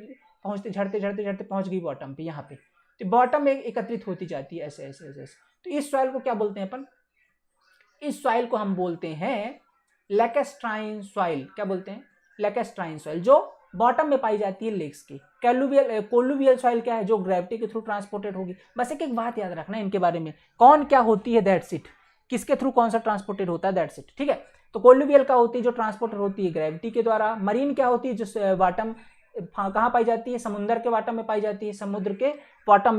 पहुंचते झड़ते झड़ते झड़ते पहुंच गई बॉटम पे, यहाँ पे तो बॉटम में एकत्रित होती जाती है ऐसे ऐसे ऐसे। तो इस सॉइल को क्या बोलते हैं अपन, इस सॉइल को हम बोलते हैं लेकेस्ट्राइन सॉइल। क्या बोलते हैं, लेकेस्ट्राइन सॉइल, जो बॉटम में पाई जाती है लेक्स की। कोलुवियल सॉइल क्या है, जो ग्रेविटी के थ्रू ट्रांसपोर्टेड होगी। बस एक एक बात याद रखना इनके बारे में, कौन क्या होती है, दैट्स इट, किसके थ्रू कौन सा ट्रांसपोर्टेड होता है, दैट्स इट, ठीक है। तो कोलुवियल का होती है जो ट्रांसपोर्टेड होती है ग्रेविटी के द्वारा। मरीन क्या होती है, जो बॉटम कहाँ पाई जाती है, समुद्र के बॉटम में पाई जाती है, समुद्र के बॉटम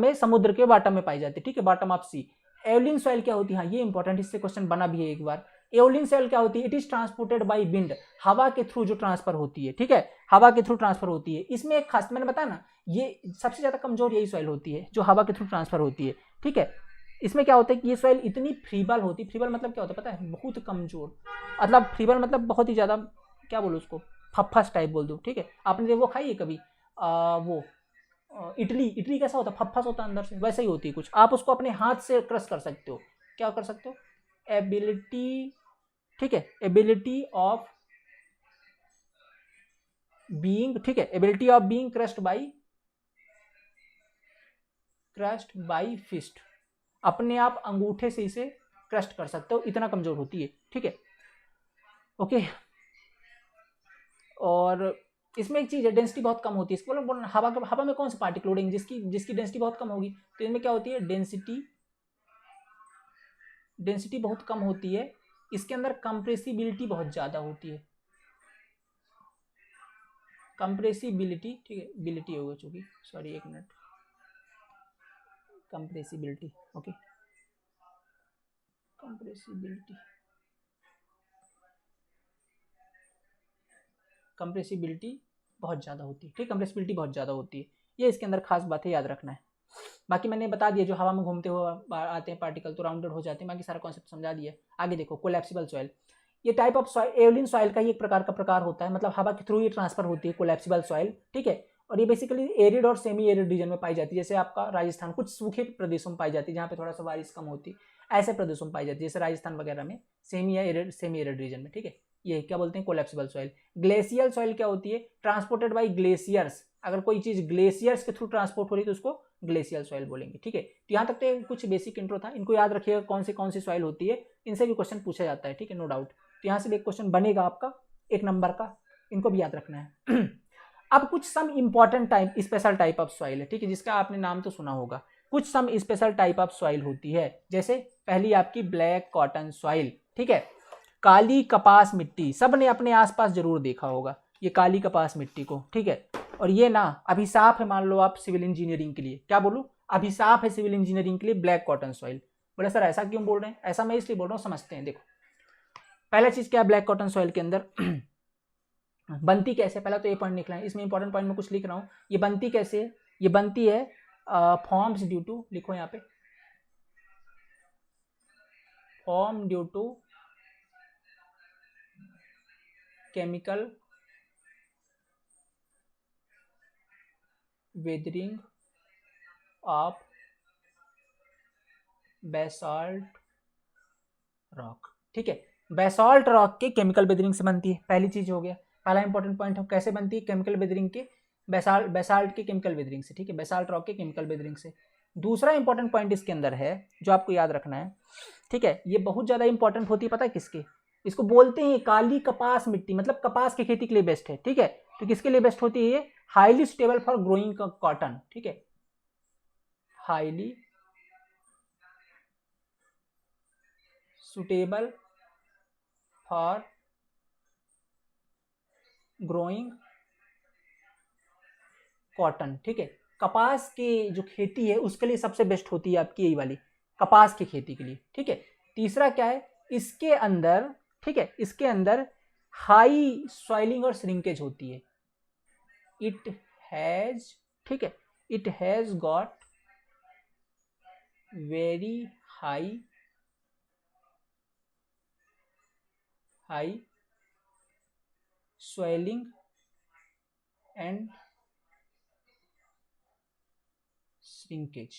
में पाई जाती है, ठीक है, bottom of sea. Aeolian soil क्या होती है, हाँ ये इंपॉर्टेंट, इससे क्वेश्चन बना भी है एक बार। एओलियन सॉइल क्या होती है, it is transported by wind, हवा के थ्रू जो ट्रांसफर होती है, ठीक है, हवा के थ्रू ट्रांसफर होती है। इसमें एक खास, मैंने बताया ना, ये सबसे ज्यादा कमजोर यही सॉइल होती है जो हवा के थ्रू ट्रांसफर होती है, ठीक है। इसमें क्या होता है कि ये सॉइल इतनी फ्रीबल होती है, फ्रीबल मतलब क्या होता है पता है, बहुत कमजोर, मतलब फ्रीबल मतलब बहुत ही ज्यादा, क्या बोलो उसको, फफ्फस टाइप बोल दो, ठीक है। आपने वो खाई है कभी वो इडली, इडली कैसा होता है, फफ्फस होता है अंदर से, वैसे ही होती है कुछ। आप उसको अपने हाथ से क्रश कर सकते हो, क्या कर सकते हो, एबिलिटी, ठीक है, एबिलिटी ऑफ बीइंग, ठीक है, ability of being crushed by fist, अपने आप अंगूठे से इसे क्रस्ट कर सकते हो, इतना कमजोर होती है, ठीक है, ओके। और इसमें एक चीज है, डेंसिटी बहुत कम होती है। इसको बोलना हवा में कौन से पार्टिकल उड़ेंगे जिसकी डेंसिटी बहुत कम होगी, तो इनमें क्या होती है, डेंसिटी बहुत कम होती है। इसके अंदर कंप्रेसिबिलिटी बहुत ज्यादा होती है, कंप्रेसिबिलिटी, ठीक है, बिलिटी होगा चूंकि, सॉरी एक मिनट, कंप्रेसिबिलिटी, ओके। कंप्रेसिबिलिटी बहुत ज़्यादा होती है, ठीक, कंप्रेसिबिलिटी बहुत ज़्यादा होती है, ये इसके अंदर खास बात है, याद रखना है। बाकी मैंने बता दिया, जो हवा में घूमते हुए आते हैं पार्टिकल तो राउंडेड हो जाते हैं, बाकी सारा कॉन्सेप्ट समझा दिया। आगे देखो कोलैप्सिबल सॉइल, ये type of soil aeolian soil का ही एक प्रकार होता है, मतलब हवा के थ्रू ही ट्रांसफर होती है कोलैप्सिबल सॉइल, ठीक है। और ये बेसिकली एरिड और सेमी एरिड रीजन में पाई जाती है, जैसे आपका राजस्थान, कुछ सूखे प्रदेशों में पाई जाती है जहाँ पे थोड़ा सा बारिश कम होती है, ऐसे प्रदेशों में पाई जाती है, जैसे राजस्थान वगैरह में सेमी एरिड रीजन में, ठीक है। ये क्या बोलते हैं, कोलैप्सिबल सॉइल। ग्लेशियल सॉइल क्या होती है, ट्रांसपोर्टेड बाई ग्लेशियर्स, अगर कोई चीज ग्लेशियर्स के थ्रू ट्रांसपोर्ट हो रही है तो उसको ग्लेशियल सॉइल बोलेंगे, ठीक है। तो यहाँ तक तो कुछ बेसिक इंट्रो था, इनको याद रखिएगा कौन सी सॉइल होती है, इनसे भी क्वेश्चन पूछा जाता है, ठीक है, नो डाउट। तो यहाँ से भी एक क्वेश्चन बनेगा आपका 1 नंबर का, इनको भी याद रखना है। अब कुछ some important type special type of soil है, ठीक है, जिसका आपने नाम तो सुना होगा। कुछ some special type of soil होती है, जैसे पहली आपकी ब्लैक कॉटन सॉइल, ठीक है। काली कपास मिट्टी, सब ने अपने आसपास जरूर देखा होगा ये काली कपास मिट्टी को, ठीक है। और ये ना अभिशाप है, मान लो आप सिविल इंजीनियरिंग के लिए, क्या बोलूं, अभिशाप है सिविल इंजीनियरिंग के लिए ब्लैक कॉटन सॉइल। बोले सर ऐसा क्यों बोल रहे हैं, ऐसा मैं इसलिए बोल रहा हूँ, समझते हैं। देखो पहला चीज क्या है ब्लैक कॉटन सॉइल के अंदर बनती कैसे, पहला तो ये पॉइंट निकला है, इसमें इंपॉर्टेंट पॉइंट में कुछ लिख रहा हूँ। ये बनती कैसे है, ये बनती है फॉर्म्स ड्यू टू, लिखो यहाँ पे, form due to chemical weathering of basalt rock, ठीक है। बेसाल्ट रॉक के केमिकल वेदरिंग से बनती है, पहली चीज हो गया, पहला इंपॉर्टेंट पॉइंट है, कैसे बनती है, केमिकल वेदरिंग के, बेसाल्ट के केमिकल वेदरिंग से, ठीक है, बेसाल्ट रॉक के केमिकल वेदरिंग से। दूसरा इंपॉर्टेंट पॉइंट इसके अंदर है जो आपको याद रखना है, ठीक है, ये बहुत ज्यादा इंपॉर्टेंट होती है, पता है किसके, इसको बोलते हैं काली कपास मिट्टी, मतलब कपास की खेती के लिए बेस्ट है, ठीक है। तो किसके लिए बेस्ट होती है ये, highly stable for growing cotton, ठीक है, highly suitable for growing cotton, ठीक है। कपास की जो खेती है उसके लिए सबसे बेस्ट होती है आपकी यही वाली कपास की खेती के लिए, ठीक है। तीसरा क्या है, इसके अंदर, ठीक है, इसके अंदर हाई सॉइलिंग और श्रिंकेज होती है, इट हैज, ठीक है, it has got very high swelling and shrinkage,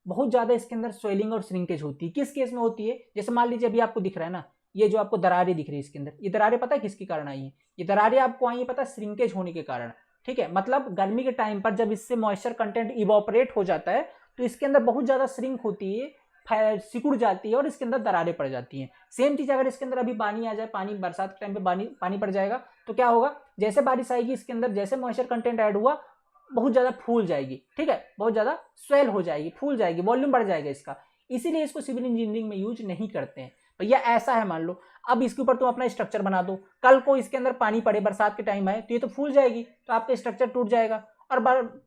बहुत ज्यादा इसके अंदर स्वेलिंग और श्रिंकेज होती है। किस केस में होती है, जैसे मान लीजिए अभी आपको दिख रहा है ना, ये जो आपको दरारें दिख रही है इसके अंदर, ये दरारें पता है किसके कारण आई है, ये दरारें आपको आई है पता है श्रिंकेज होने के कारण, ठीक है। मतलब गर्मी के टाइम पर जब इससे मॉइस्चर कंटेंट इवोपरेट हो जाता है तो इसके अंदर बहुत ज्यादा श्रिंक होती है, सिकुड़ जाती है और इसके अंदर दरारें पड़ जाती हैं। सेम चीज अगर इसके अंदर अभी पानी आ जाए, पानी बरसात के टाइम पे पानी पड़ जाएगा तो क्या होगा, जैसे बारिश आएगी इसके अंदर जैसे मॉइस्चर कंटेंट ऐड हुआ बहुत ज्यादा फूल जाएगी, ठीक है, बहुत ज्यादा स्वेल हो जाएगी, फूल जाएगी, वॉल्यूम बढ़ जाएगा इसका, इसीलिए इसको सिविल इंजीनियरिंग में यूज नहीं करते हैं। भैया ऐसा है मान लो, अब इसके ऊपर तुम अपना स्ट्रक्चर बना दो, कल को इसके अंदर पानी पड़े, बरसात के टाइम आए तो ये तो फूल जाएगी, तो आपका स्ट्रक्चर टूट जाएगा। और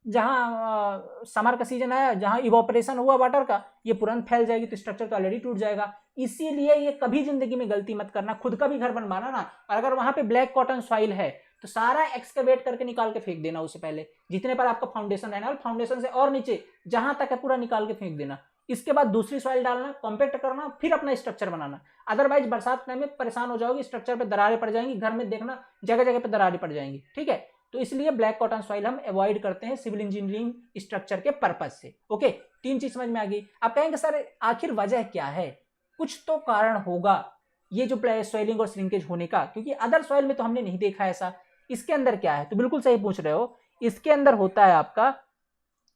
जहां समर का सीजन आया, जहां इवोपरेशन हुआ वाटर का, ये तुरंत फैल जाएगी तो स्ट्रक्चर तो ऑलरेडी टूट जाएगा। इसीलिए ये कभी जिंदगी में गलती मत करना, खुद का भी घर बनवाना ना, और अगर वहां पे ब्लैक कॉटन सॉइल है तो सारा एक्सकवेट करके निकाल के फेंक देना, उससे पहले जितने पर आपका फाउंडेशन रहना, फाउंडेशन से और नीचे जहां तक है पूरा निकाल के फेंक देना। इसके बाद दूसरी सॉइल डालना, कॉम्पैक्ट करना, फिर अपना स्ट्रक्चर बनाना। अदरवाइज बरसात टाइम में परेशान हो जाओगे, स्ट्रक्चर पे दरारें पड़ जाएंगी, घर में देखना जगह जगह पे दरारें पड़ जाएंगी, ठीक है। तो इसलिए ब्लैक कॉटन सॉइल हम अवॉइड करते हैं सिविल इंजीनियरिंग स्ट्रक्चर के पर्पज से। ओके, 3 चीज समझ में आ गई। आप कहेंगे सर आखिर वजह क्या है, कुछ तो कारण होगा ये जो स्वेलिंग और श्रिंकेज होने का, क्योंकि अदर सॉइल में तो हमने नहीं देखा ऐसा। इसके अंदर क्या है, तो बिल्कुल सही पूछ रहे हो, इसके अंदर होता है आपका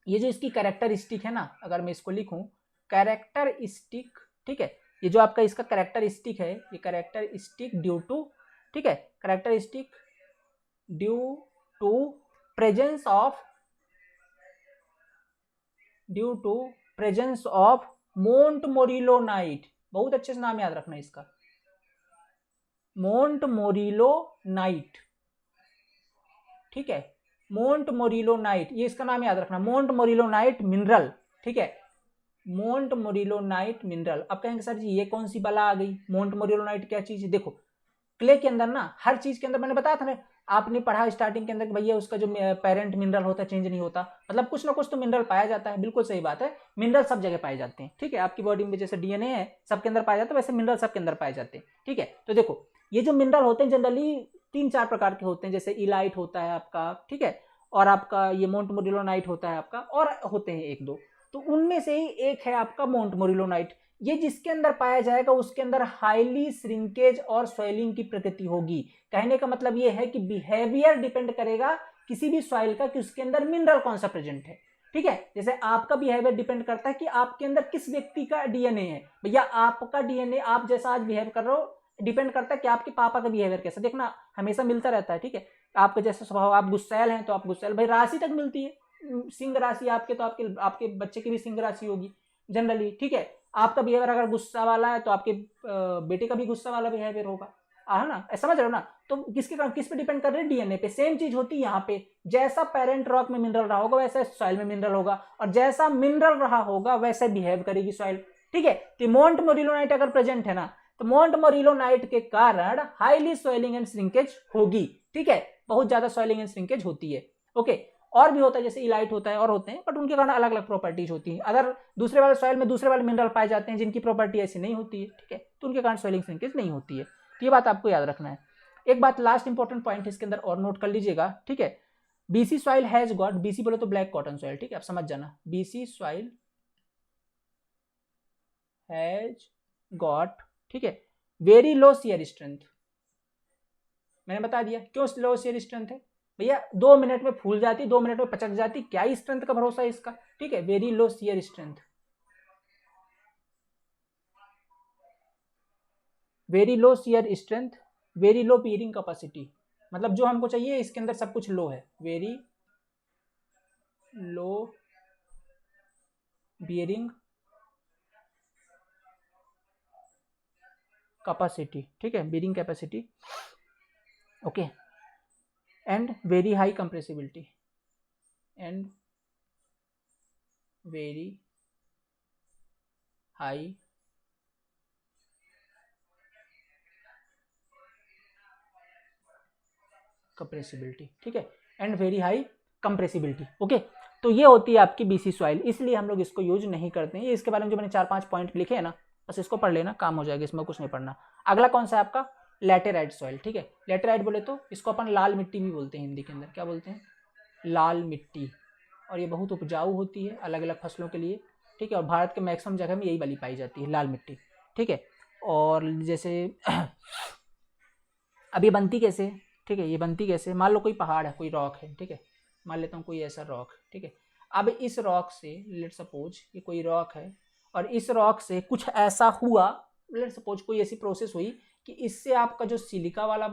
ये जो इसकी कैरेक्टरिस्टिक है ना, अगर मैं इसको लिखूं कैरेक्टरिस्टिक, ठीक है, ये जो आपका इसका कैरेक्टरिस्टिक है, ये कैरेक्टरिस्टिक ड्यू टू, ठीक है, characteristic due to presence of montmorillonite, बहुत अच्छे से नाम याद रखना इसका, मोंटमोरिलोनाइट, ठीक है, मोंटमोरिलोनाइट, ये इसका नाम याद रखना, मोंटमोरिलोनाइट मिनरल, ठीक है, मोंट मोरिलोनाइट मिनरल। अब कहेंगे सर जी ये कौन सी बला आ गई, मोंट मोरिलोनाइट क्या चीज है? देखो क्ले के अंदर ना हर चीज के अंदर, मैंने बताया था ना, आपने पढ़ा स्टार्टिंग के अंदर कि भैया उसका जो पेरेंट मिनरल होता है चेंज नहीं होता, मतलब कुछ ना कुछ तो मिनरल पाया जाता है। बिल्कुल सही बात है, मिनरल सब जगह पाए जाते हैं, ठीक है। आपकी बॉडी में जैसे डीएनए है सबके अंदर पाया जाता है, वैसे मिनरल सबके अंदर पाए जाते हैं, ठीक है। तो देखो ये जो मिनरल होते हैं जनरली 3-4 प्रकार के होते हैं, जैसे इलाइट होता है आपका, ठीक है, और आपका ये मोंट मोरिलोनाइट होता है आपका, और होते हैं एक दो। तो उनमें से ही एक है आपका मोंट मोरिलोनाइट। ये जिसके अंदर पाया जाएगा उसके अंदर हाईली श्रिंकेज और स्वेलिंग की प्रकृति होगी। कहने का मतलब ये है कि बिहेवियर डिपेंड करेगा किसी भी सॉइल का कि उसके अंदर मिनरल कौन सा प्रेजेंट है, ठीक है। जैसे आपका बिहेवियर डिपेंड करता है कि आपके अंदर किस व्यक्ति का डीएनए है। भैया आपका डीएनए आप जैसा आज बिहेव कर रहे हो डिपेंड करता है कि आपके पापा का बिहेवियर कैसा, देखना हमेशा मिलता रहता है, ठीक है। आपका जैसा स्वभाव, आप गुस्सैल हैं तो आप गुस्सैल, भाई राशि तक मिलती है, सिंह राशि आपके तो आपके आपके बच्चे की भी सिंह राशि होगी जनरली, ठीक है। आपका बिहेवियर अगर गुस्सा वाला है तो आपके बेटे का भी गुस्सा वाला बिहेवियर होगा, है ना, समझ रहे हो ना। तो किस पे डिपेंड कर रहे हैं? डीएनए पे। सेम चीज होती है यहाँ पे, जैसा पेरेंट रॉक में मिनरल रहा होगा वैसा सॉइल में मिनरल होगा, और जैसा मिनरल रहा होगा वैसे बिहेव करेगी सॉइल, ठीक है। तो मोंट मोरिलोनाइट अगर प्रेजेंट है ना, तो मोंट मोरिलोनाइट के कारण हाईली सॉइलिंग एंड श्रिंकेज होगी, ठीक है, बहुत ज्यादा सॉइलिंग एंड श्रिंकेज होती है, ओके। और भी होता है जैसे इलाइट होता है और होते हैं, बट उनके कारण अलग अलग प्रॉपर्टीज होती है। अगर दूसरे वाले सॉइल में दूसरे वाले मिनरल पाए जाते हैं जिनकी प्रॉपर्टी ऐसी नहीं होती है, ठीक है, तो उनके कारण सॉइलिंग श्रिंकेज नहीं होती है। तो ये बात आपको याद रखना है। एक बात लास्ट इंपॉर्टेंट पॉइंट इसके अंदर और नोट कर लीजिएगा, ठीक है। BC soil has got, BC बोले तो ब्लैक कॉटन सॉइल, ठीक है, आप समझ जाना, बीसी सॉइल हैज गॉट, ठीक है, वेरी लो शियर स्ट्रेंथ। मैंने बता दिया क्यों लो शियर स्ट्रेंथ है, भैया 2 मिनट में फूल जाती, 2 मिनट में पचक जाती, क्या ही स्ट्रेंथ का भरोसा है इसका, ठीक है, very low shear strength, very low shear strength, very low bearing capacity. मतलब जो हमको चाहिए इसके अंदर सब कुछ लो है, वेरी लो बियरिंग कैपेसिटी, ठीक है, bearing capacity, okay, and very high compressibility, and very high compressibility, ठीक है, and very high compressibility, okay. तो ये होती है आपकी बीसी सॉइल, इसलिए हम लोग इसको यूज नहीं करते हैं। ये इसके बारे में जो मैंने 4-5 पॉइंट लिखे हैं ना, बस इसको पढ़ लेना, काम हो जाएगा, इसमें कुछ नहीं पढ़ना। अगला कौन सा है आपका? लैटेराइट सॉइल, ठीक है। लैटेराइट बोले तो इसको अपन लाल मिट्टी भी बोलते हैं हिंदी के अंदर, क्या बोलते हैं? लाल मिट्टी। और ये बहुत उपजाऊ होती है अलग अलग फसलों के लिए, ठीक है, और भारत के मैक्सिमम जगह में यही वाली पाई जाती है, लाल मिट्टी, ठीक है। और जैसे अब ये बनती कैसे, ठीक है, ये बनती कैसे, मान लो कोई पहाड़ है, कोई रॉक है, ठीक है, मान लेता हूँ कोई ऐसा रॉक, ठीक है। अब इस रॉक से लेट सपोज ये कोई रॉक है, और इस रॉक से कुछ ऐसा हुआ, लेट सपोज कोई ऐसी प्रोसेस हुई कि इससे आपका जो सिलिका वाला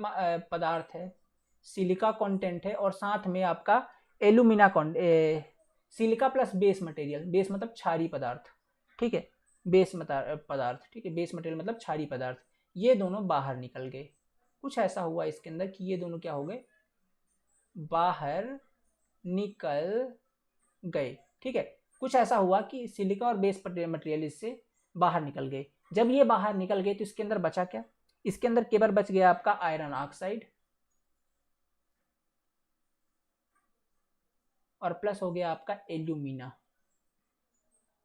पदार्थ है, सिलिका कंटेंट है, और साथ में आपका alumina silica plus base material, base मतलब क्षारीय पदार्थ, ठीक है, बेस पदार्थ, ठीक है, बेस मटेरियल मतलब क्षारीय पदार्थ, ये दोनों बाहर निकल गए। कुछ ऐसा हुआ इसके अंदर कि ये दोनों क्या हो गए, बाहर निकल गए, ठीक है। कुछ ऐसा हुआ कि सिलिका और बेस मटेरियल इससे बाहर निकल गए। जब ये बाहर निकल गए तो इसके अंदर बचा क्या? इसके अंदर केवल बच गया आपका आयरन ऑक्साइड, और प्लस हो गया आपका एल्यूमिना।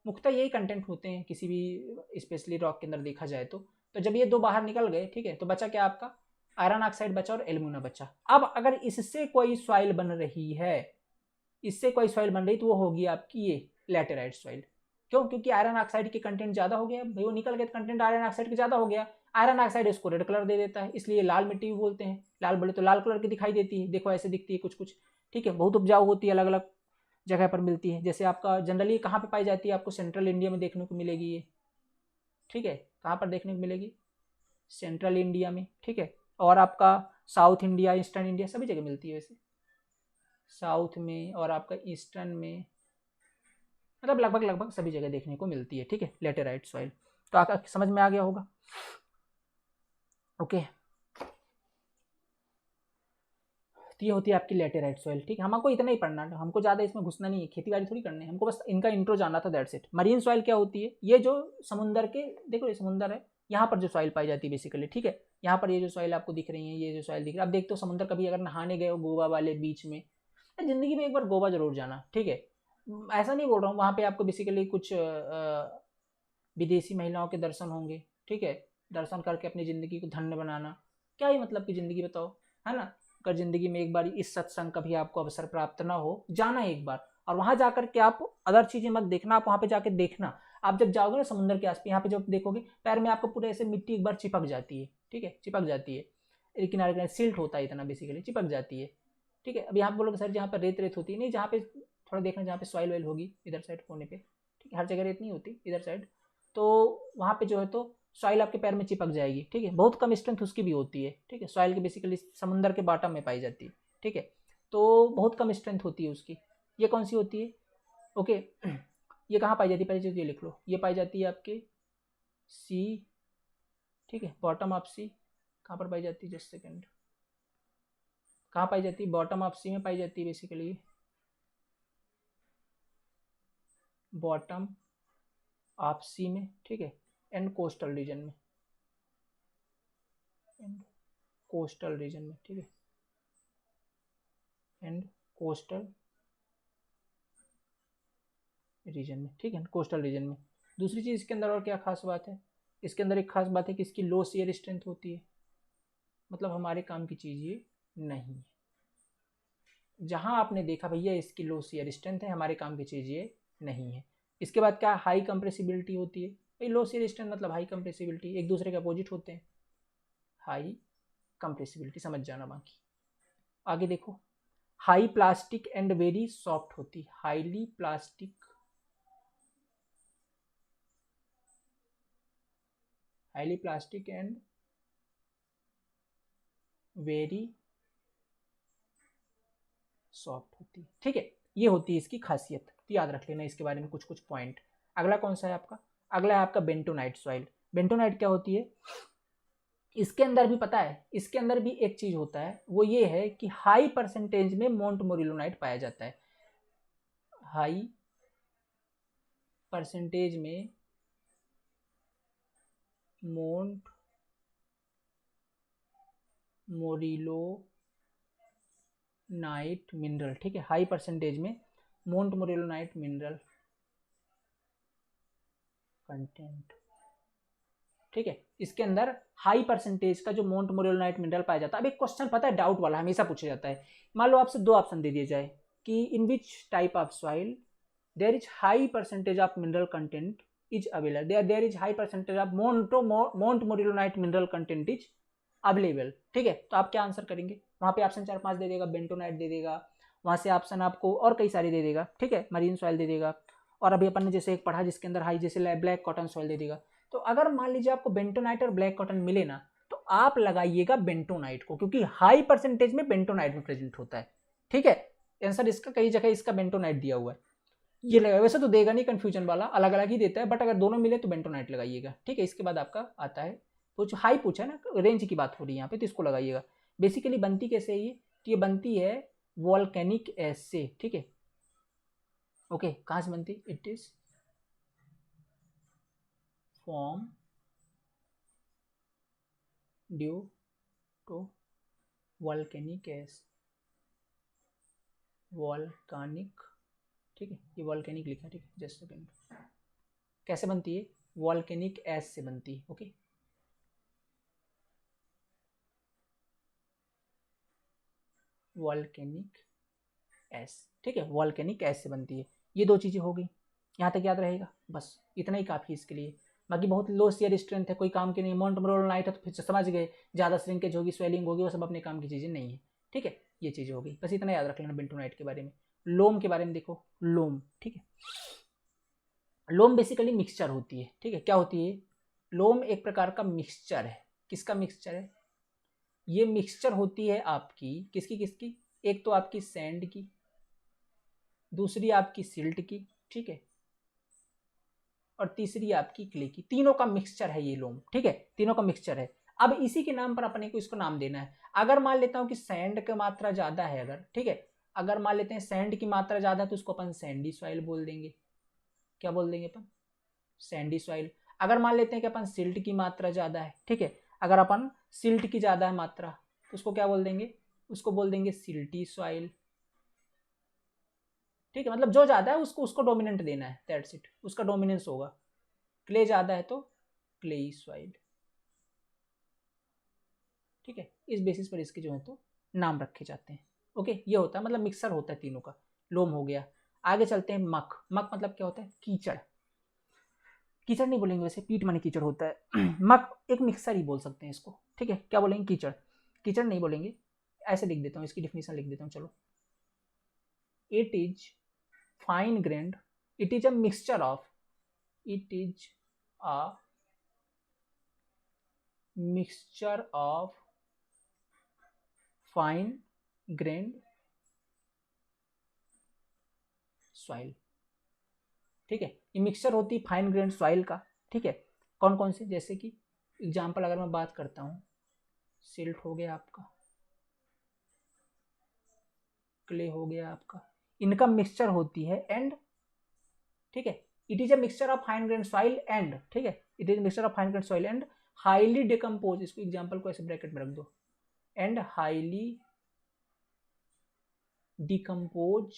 मुख्यतः यही कंटेंट होते हैं किसी भी स्पेशली रॉक के अंदर देखा जाए तो जब ये दो बाहर निकल गए, ठीक है, तो बचा क्या आपका? आयरन ऑक्साइड बचा और एल्यूमिना बचा। अब अगर इससे कोई सॉइल बन रही है, इससे कोई सॉइल बन रही तो वो होगी आपकी ये लैटेराइट सॉइल। क्यों? क्योंकि आयरन ऑक्साइड की कंटेंट ज्यादा हो गया, भाई वो निकल गया तो कंटेंट आयरन ऑक्साइड का ज्यादा हो गया। आयरन ऑक्साइड इसको रेड कलर दे देता है, इसलिए लाल मिट्टी भी बोलते हैं। लाल बोले तो लाल कलर की दिखाई देती है, देखो ऐसे दिखती है कुछ कुछ, ठीक है, बहुत उपजाऊ होती है, अलग अलग जगह पर मिलती है। जैसे आपका जनरली कहाँ पे पाई जाती है? आपको सेंट्रल इंडिया में देखने को मिलेगी ये, ठीक है, कहाँ पर देखने को मिलेगी? सेंट्रल इंडिया में, ठीक है, और आपका साउथ इंडिया, ईस्टर्न इंडिया सभी जगह मिलती है वैसे, साउथ में और आपका ईस्टर्न में, मतलब लगभग लगभग सभी जगह देखने को मिलती है, ठीक है, लेटेराइट सॉइल। तो आपका समझ में आ गया होगा, ओके। तो ये होती है आपकी लैटेराइट सॉइल, ठीक है। हमको इतना ही पढ़ना है, हमको ज़्यादा इसमें घुसना नहीं है, खेती बाड़ी थोड़ी करनी है, हमको बस इनका इंट्रो जानना था, दैट्स इट। मरीन सॉइल क्या होती है, ये जो समुंदर के, देखो ये समुंदर है, यहाँ पर जो सॉइल पाई जाती है बेसिकली, ठीक है। यहाँ पर ये जो सॉइल आपको दिख रही है, ये जो सॉइल दिख रही है, आप देखते हो समुंदर कभी अगर नहाने गए हो गोवा वाले बीच में, ज़िंदगी में एक बार गोवा जरूर जाना, ठीक है। ऐसा नहीं बोल रहा हूँ, वहाँ पे आपको बेसिकली कुछ विदेशी महिलाओं के दर्शन होंगे, ठीक है। दर्शन करके अपनी ज़िंदगी को धन्य बनाना, क्या ही मतलब की ज़िंदगी बताओ, है ना। अगर ज़िंदगी में एक बार इस सत्संग का भी आपको अवसर प्राप्त ना हो, जाना एक बार, और वहाँ जाकर के आप अदर चीज़ें मत देखना, आप वहाँ पे जाके देखना। आप जब जाओगे ना समुद्र के आसपास, यहाँ पे जब देखोगे पैर में आपको पूरे ऐसे मिट्टी एक बार चिपक जाती है, ठीक है, चिपक जाती है, किनारे किनारे सिल्ट होता है इतना, बेसिकली चिपक जाती है, ठीक है। अब यहाँ पे बोलोगे सर जहाँ पर रेत रेत होती है, नहीं, जहाँ पे थोड़ा देखना जहाँ पे सॉइल वेल होगी इधर साइड कोने पे, ठीक है, हर जगह रेत नहीं होती इधर साइड, तो वहाँ पे जो है तो सॉइल आपके पैर में चिपक जाएगी, ठीक है। बहुत कम स्ट्रेंथ उसकी भी होती है, ठीक है। सॉइल की बेसिकली समुंदर के बॉटम में पाई जाती है, ठीक है, तो बहुत कम स्ट्रेंथ होती है उसकी। ये कौन सी होती है, ओके, ये कहाँ पाई जाती है, पहले चीज़ ये लिख लो, ये पाई जाती है आपके सी, ठीक है, बॉटम ऑफ सी। कहाँ पर पाई जाती है, जस्ट सेकेंड, कहाँ पाई जाती है, बॉटम ऑफ सी में पाई जाती है बेसिकली, बॉटम ऑफ सी में, ठीक है, एंड कोस्टल रीजन में, एंड कोस्टल रीजन में, ठीक है, एंड कोस्टल रीजन में, ठीक है, कोस्टल रीजन में। दूसरी चीज़ इसके अंदर और क्या खास बात है, इसके अंदर एक खास बात है कि इसकी लो शेयर स्ट्रेंथ होती है, मतलब हमारे काम की चीज़ ये नहीं है। जहाँ आपने देखा भैया इसकी लो शेयर स्ट्रेंथ है, हमारे काम की चीज़ ये नहीं है। इसके बाद क्या, हाई कंप्रेसिबिलिटी होती है। भाई लो शेयर स्ट्रेंथ मतलब हाई कंप्रेसिबिलिटी, एक दूसरे के अपोजिट होते हैं, हाई कंप्रेसिबिलिटी, समझ जाना बाकी। आगे देखो, high plastic and very soft होती, highly plastic, highly plastic and very soft होती है, ठीक है। ये होती है इसकी खासियत, तो याद रख लेना इसके बारे में कुछ कुछ पॉइंट। अगला कौन सा है आपका, अगला है आपका बेंटोनाइट सॉइल। बेंटोनाइट क्या होती है, इसके अंदर भी पता है, इसके अंदर भी एक चीज होता है, वो ये है कि हाई परसेंटेज में मोंट मोरिलोनाइट पाया जाता है, हाई परसेंटेज में मोंट मोरिलोनाइट मिनरल, ठीक है, हाई परसेंटेज में मोंट मोरिलोनाइट मिनरल कंटेंट, ठीक है। इसके अंदर हाई परसेंटेज का जो मोंट मोरिलोनाइट मिनरल पाया जाता है। अब एक क्वेश्चन पता है डाउट वाला, हमेशा पूछा जाता है, मान लो आपसे दो ऑप्शन दे दिए जाए कि in which type of soil there is high percentage of mineral content is available, there is high percentage of montmorillonite mineral content is available, ठीक है। तो आप क्या आंसर करेंगे, वहाँ पे ऑप्शन 4-5 दे देगा, बेंटोनाइट दे देगा, वहाँ से ऑप्शन आपको और कई सारे दे देगा, ठीक है, मरीन सॉइल दे देगा, और अभी अपन ने जैसे एक पढ़ा जिसके अंदर हाई, जैसे ब्लैक कॉटन सॉइल दे देगा। तो अगर मान लीजिए आपको बेंटोनाइट और ब्लैक कॉटन मिले ना, तो आप लगाइएगा बेंटोनाइट को, क्योंकि हाई परसेंटेज में बेंटोनाइट में प्रेजेंट होता है, ठीक है। आंसर इसका कई जगह इसका बेंटोनाइट दिया हुआ है, ये लगा, वैसे तो देगा नहीं, कंफ्यूजन वाला अलग अलग ही देता है, बट अगर दोनों मिले तो बेंटोनाइट लगाइएगा, ठीक है। इसके बाद आपका आता है कुछ हाई पूछा है ना, रेंज की बात हो रही है यहाँ पे, तो इसको लगाइएगा। बेसिकली बनती कैसे है ये, तो ये बनती है वॉल्केनिक एश से, ठीक है, ओके। कहाँ से बनती, it is form due to volcanic ash, volcanic, ठीक है, ये वॉल्केनिक लिखा, ठीक है, जस्ट सेकेंड। कैसे बनती है, वॉल्केनिक एश से बनती है, ओके। वॉल्केनिक एश, ठीक है, वॉल्केनिक एश से बनती है। ये दो चीज़ें हो गई, यहाँ तक याद रहेगा, बस इतना ही काफ़ी इसके लिए। बाकी बहुत लो शेयर स्ट्रेंथ है, कोई काम की नहीं। मोंट मोरिलोनाइट है तो फिर समझ गए, ज़्यादा श्रिंकेज होगी, स्वेलिंग होगी, वो सब अपने काम की चीज़ें नहीं है, ठीक है। ये चीज़ें हो गई, बस इतना याद रख लेना बेंटोनाइट के बारे में। लोम के बारे में देखो, लोम, ठीक है, लोम बेसिकली मिक्सचर होती है, ठीक है। क्या होती है, लोम एक प्रकार का मिक्सचर है, किसका मिक्सचर है, ये मिक्सचर होती है आपकी किसकी किसकी, एक तो आपकी सैंड की, दूसरी आपकी सिल्ट की, ठीक है, और तीसरी आपकी क्ले की, तीनों का मिक्सचर है ये लोम, ठीक है, तीनों का मिक्सचर है। अब इसी के नाम पर अपने को इसको नाम देना है। अगर मान लेता हूँ कि सैंड की मात्रा ज़्यादा है, अगर ठीक है, अगर मान लेते हैं सैंड की मात्रा ज़्यादा है तो उसको अपन सैंडी सॉइल बोल देंगे। क्या बोल देंगे अपन? Sandy soil. अगर मान लेते हैं कि अपन सिल्ट की मात्रा ज़्यादा है, ठीक है, अगर अपन सिल्ट की ज़्यादा है मात्रा तो उसको क्या बोल देंगे? उसको बोल देंगे सिल्टी सॉइल। ठीक है, मतलब जो ज़्यादा है उसको उसको डोमिनेंट देना है, दैट्स इट, उसका डोमिनेंस होगा। क्ले ज़्यादा है तो क्लेई सॉइल। ठीक है, इस बेसिस पर इसके जो है तो नाम रखे जाते हैं। ओके, ये होता है, मतलब मिक्सर होता है तीनों का। लोम हो गया। आगे चलते हैं मक। मक मतलब क्या होता है? कीचड़। कीचड़ नहीं बोलेंगे वैसे, पीट माने कीचड़ होता है। मक एक मिक्सर ही बोल सकते हैं इसको। ठीक है, क्या बोलेंगे? कीचड़। कीचड़ नहीं बोलेंगे, ऐसे लिख देता हूँ, इसकी डिफिनेशन लिख देता हूँ, चलो। It is fine grand, it is a mixture of, it is a mixture of fine grand soil. ठीक है, ये मिक्सचर होती है फाइन ग्रेन्ड सॉइल का। ठीक है, कौन कौन से? जैसे कि एग्जाम्पल अगर मैं बात करता हूँ, सिल्ट हो गया आपका, क्ले हो गया आपका, इनका मिक्सचर होती है एंड, ठीक है, it is a mixture of fine grain soil and, ठीक है, it is mixture of fine grain soil and highly decompose, इसको एग्जांपल को ऐसे ब्रैकेट में रख दो, and highly decompose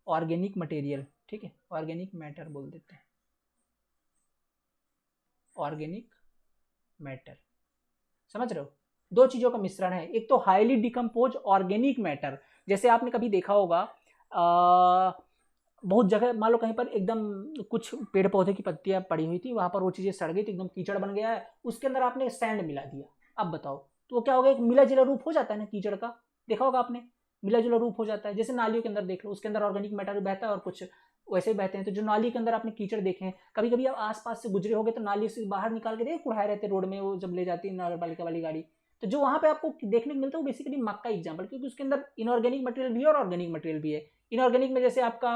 organic material. ठीक है, ऑर्गेनिक मैटर बोल देते हैं, ऑर्गेनिक मैटर। समझ रहे हो? दो चीजों का मिश्रण है, एक तो हाईली डिकम्पोज ऑर्गेनिक मैटर, जैसे आपने कभी देखा होगा बहुत जगह, मान लो कहीं पर एकदम कुछ पेड़ पौधे की पत्तियां पड़ी हुई थी, वहां पर वो चीजें सड़ गई थी, एकदम कीचड़ बन गया है, उसके अंदर आपने सैंड मिला दिया। अब बताओ, तो वो क्या होगा? एक मिला जुला रूप हो जाता है ना कीचड़ का, देखा होगा आपने, मिला जुला रूप हो जाता है। जैसे नालियों के अंदर देख लो, उसके अंदर ऑर्गेनिक मैटर बहता है और कुछ वैसे ही बहते हैं। तो जो नाली के अंदर आपने कीचड़ देखे हैं, कभी कभी आप आसपास से गुजरे होगे तो नाली से बाहर निकाल के देख कुड़ाए रहते रोड में, वो जब ले जाती है नगर पालिका वाली गाड़ी, तो जो वहां पे आपको देखने को मिलता है वो बेसिकली मक का एग्जाम्पल, क्योंकि उसके अंदर इनऑर्गेनिक मटेरियल भी है और ऑर्गेनिक मटेरियल भी है। इनऑर्गेनिक में जैसे आपका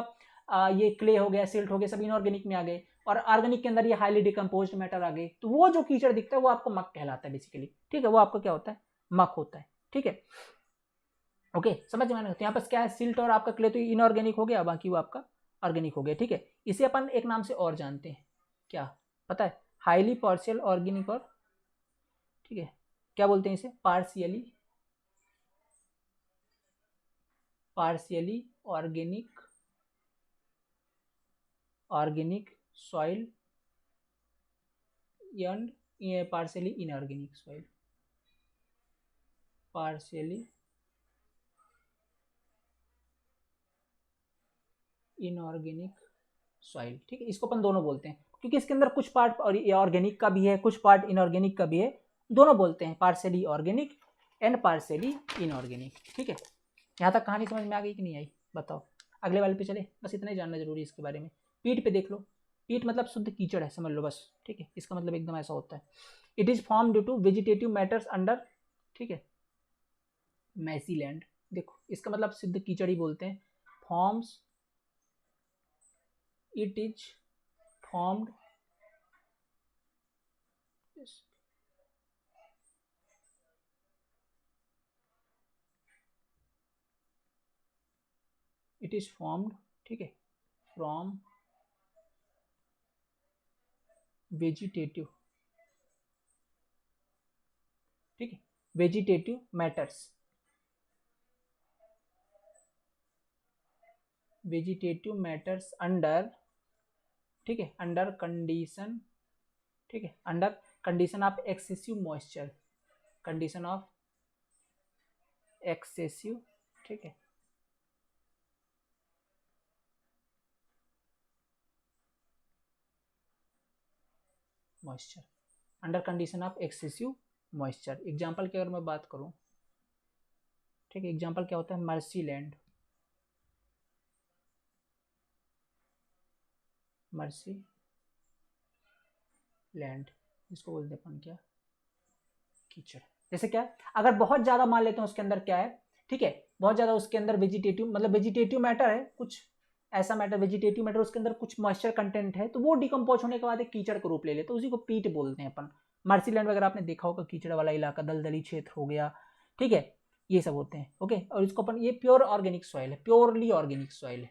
ये क्ले हो गया, सिल्ट हो गया, सब इनऑर्गेनिक में आ गए, और ऑर्गेनिक के अंदर ये हाईली डिकम्पोज्ड मैटर आ गए, तो वो जो कीचड़ दिखता है वो आपको मक कहलाता है बेसिकली। ठीक है, वो आपका क्या होता है? मक होता है। ठीक है, ओके, समझ में? तो यहाँ पर क्या है? सिल्ट और आपका क्ले तो इनऑर्गेनिक हो गया, बाकी वो आपका ऑर्गेनिक हो गया। ठीक है, इसे अपन एक नाम से और जानते हैं, क्या पता है? हाईली पार्शियल ऑर्गेनिक, और ठीक है, क्या बोलते हैं इसे? Partially, partially organic, organic soil and partially inorganic soil, partially inorganic soil. ठीक है, इसको अपन दोनों बोलते हैं, क्योंकि इसके अंदर कुछ पार्ट ऑर्गेनिक का भी है, कुछ पार्ट इनऑर्गेनिक का भी है, दोनों बोलते हैं, partially organic and partially inorganic. ठीक है, यहाँ तक कहानी समझ में आ गई कि नहीं आई? बताओ, अगले वाले पे चले, बस इतना ही जानना जरूरी है इसके बारे में। पीठ पे देख लो, पीठ मतलब शुद्ध कीचड़ है, समझ लो बस। ठीक है, इसका मतलब एकदम ऐसा होता है। It is form due to vegetative matters under, ठीक है, मैसी लैंड। देखो, इसका मतलब शुद्ध कीचड़ ही बोलते हैं। Forms, it is formed, it is formed, ठीक है, फ्रॉम वेजिटेटिव, ठीक है, vegetative matters, vegetative matters under, ठीक है, अंडर कंडीशन, ठीक है, under condition of excessive moisture, condition of excessive, ठीक है, moisture, under condition of excessive moisture. Example की अगर मैं बात करूं, ठीक है, एग्जाम्पल क्या होता है? मर्सी लैंड, मर्सी लैंड, इसको बोलते हैं अपन क्या? कीचड़। जैसे क्या, अगर बहुत ज्यादा मान लेते हैं उसके अंदर क्या है, ठीक है, बहुत ज्यादा उसके अंदर वेजिटेटिव, मतलब वेजिटेटिव मैटर है कुछ ऐसा मैटर, वेजिटेटिव मैटर, उसके अंदर कुछ मॉइस्चर कंटेंट है, तो वो डिकम्पोज होने के बाद एक कीचड़ का रूप ले लेते, तो उसी को पीट बोलते हैं अपन। मार्सीलैंड वगैरह आपने देखा होगा, कीचड़ वाला इलाका, दलदली क्षेत्र हो गया, ठीक है, ये सब होते हैं। ओके, और इसको अपन, ये प्योर ऑर्गेनिक सॉइल है, प्योरली ऑर्गेनिक सॉइल है।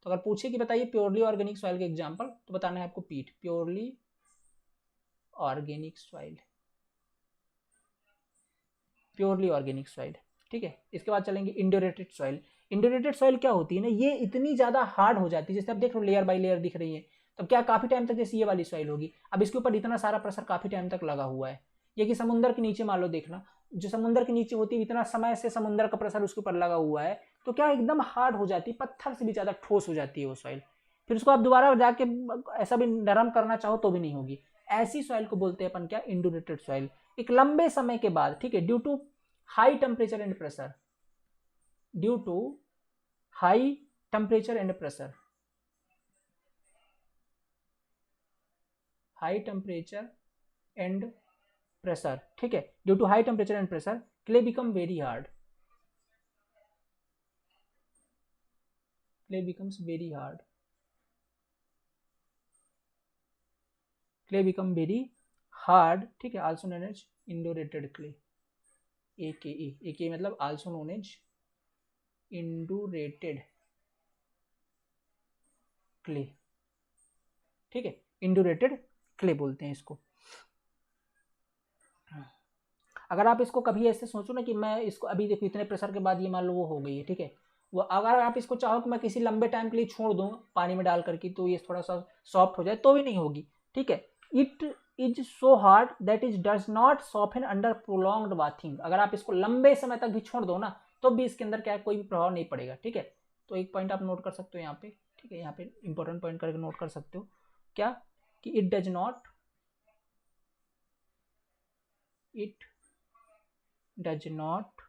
तो अगर पूछे कि बताइए प्योरली ऑर्गेनिक सॉइल के एग्जाम्पल, तो बताना है आपको पीट, purely organic soil, purely organic soil, ठीक है। इसके बाद चलेंगे इंडोरेटेड सॉइल। इंडोरेटेड सॉइल क्या होती है ना, ये इतनी ज़्यादा हार्ड हो जाती है, जैसे आप देख रहे हो लेयर बाय लेयर दिख रही है, तब क्या काफ़ी टाइम तक, जैसे ये वाली सॉइल होगी, अब इसके ऊपर इतना सारा प्रेशर काफ़ी टाइम तक लगा हुआ है, ये कि समुद्र के नीचे मान लो देखना, जो समुद्र के नीचे होती है, इतना समय से समुद्र का प्रेशर उसके ऊपर लगा हुआ है, तो क्या एकदम हार्ड हो जाती है, पत्थर से भी ज़्यादा ठोस हो जाती है वो सॉइल, फिर उसको आप दोबारा जाके ऐसा भी नरम करना चाहो तो भी नहीं होगी। ऐसी सॉइल को बोलते हैं अपन क्या, इंडोरेटेड सॉइल। एक लंबे समय के बाद, ठीक है, due to high temperature and pressure, due to high temperature and pressure, high temperature and pressure, ठीक है, due to high temperature and pressure clay become very hard, clay becomes very hard, clay become very hard, ठीक है, also known as indurated clay, AKA मतलब also known as indurated clay, ठीक है, इंडोरेटेड clay बोलते हैं इसको। अगर आप इसको कभी ऐसे सोचो ना कि मैं इसको अभी देखो इतने प्रेशर के बाद ये मान लो वो हो गई है, ठीक है, वो अगर आप इसको चाहो कि मैं किसी लंबे टाइम के लिए छोड़ दूं पानी में डाल करके तो ये थोड़ा सा सॉफ्ट हो जाए, तो भी नहीं होगी, ठीक है। It is so hard that is does not soften under prolonged bathing, अगर आप इसको लंबे समय तक भी छोड़ दो ना, तो भी इसके अंदर क्या है, कोई भी प्रभाव नहीं पड़ेगा, ठीक है। तो एक पॉइंट आप नोट कर सकते हो यहाँ पे, ठीक है, यहाँ पे इंपॉर्टेंट पॉइंट करके नोट कर सकते हो, क्या कि it does not, it does not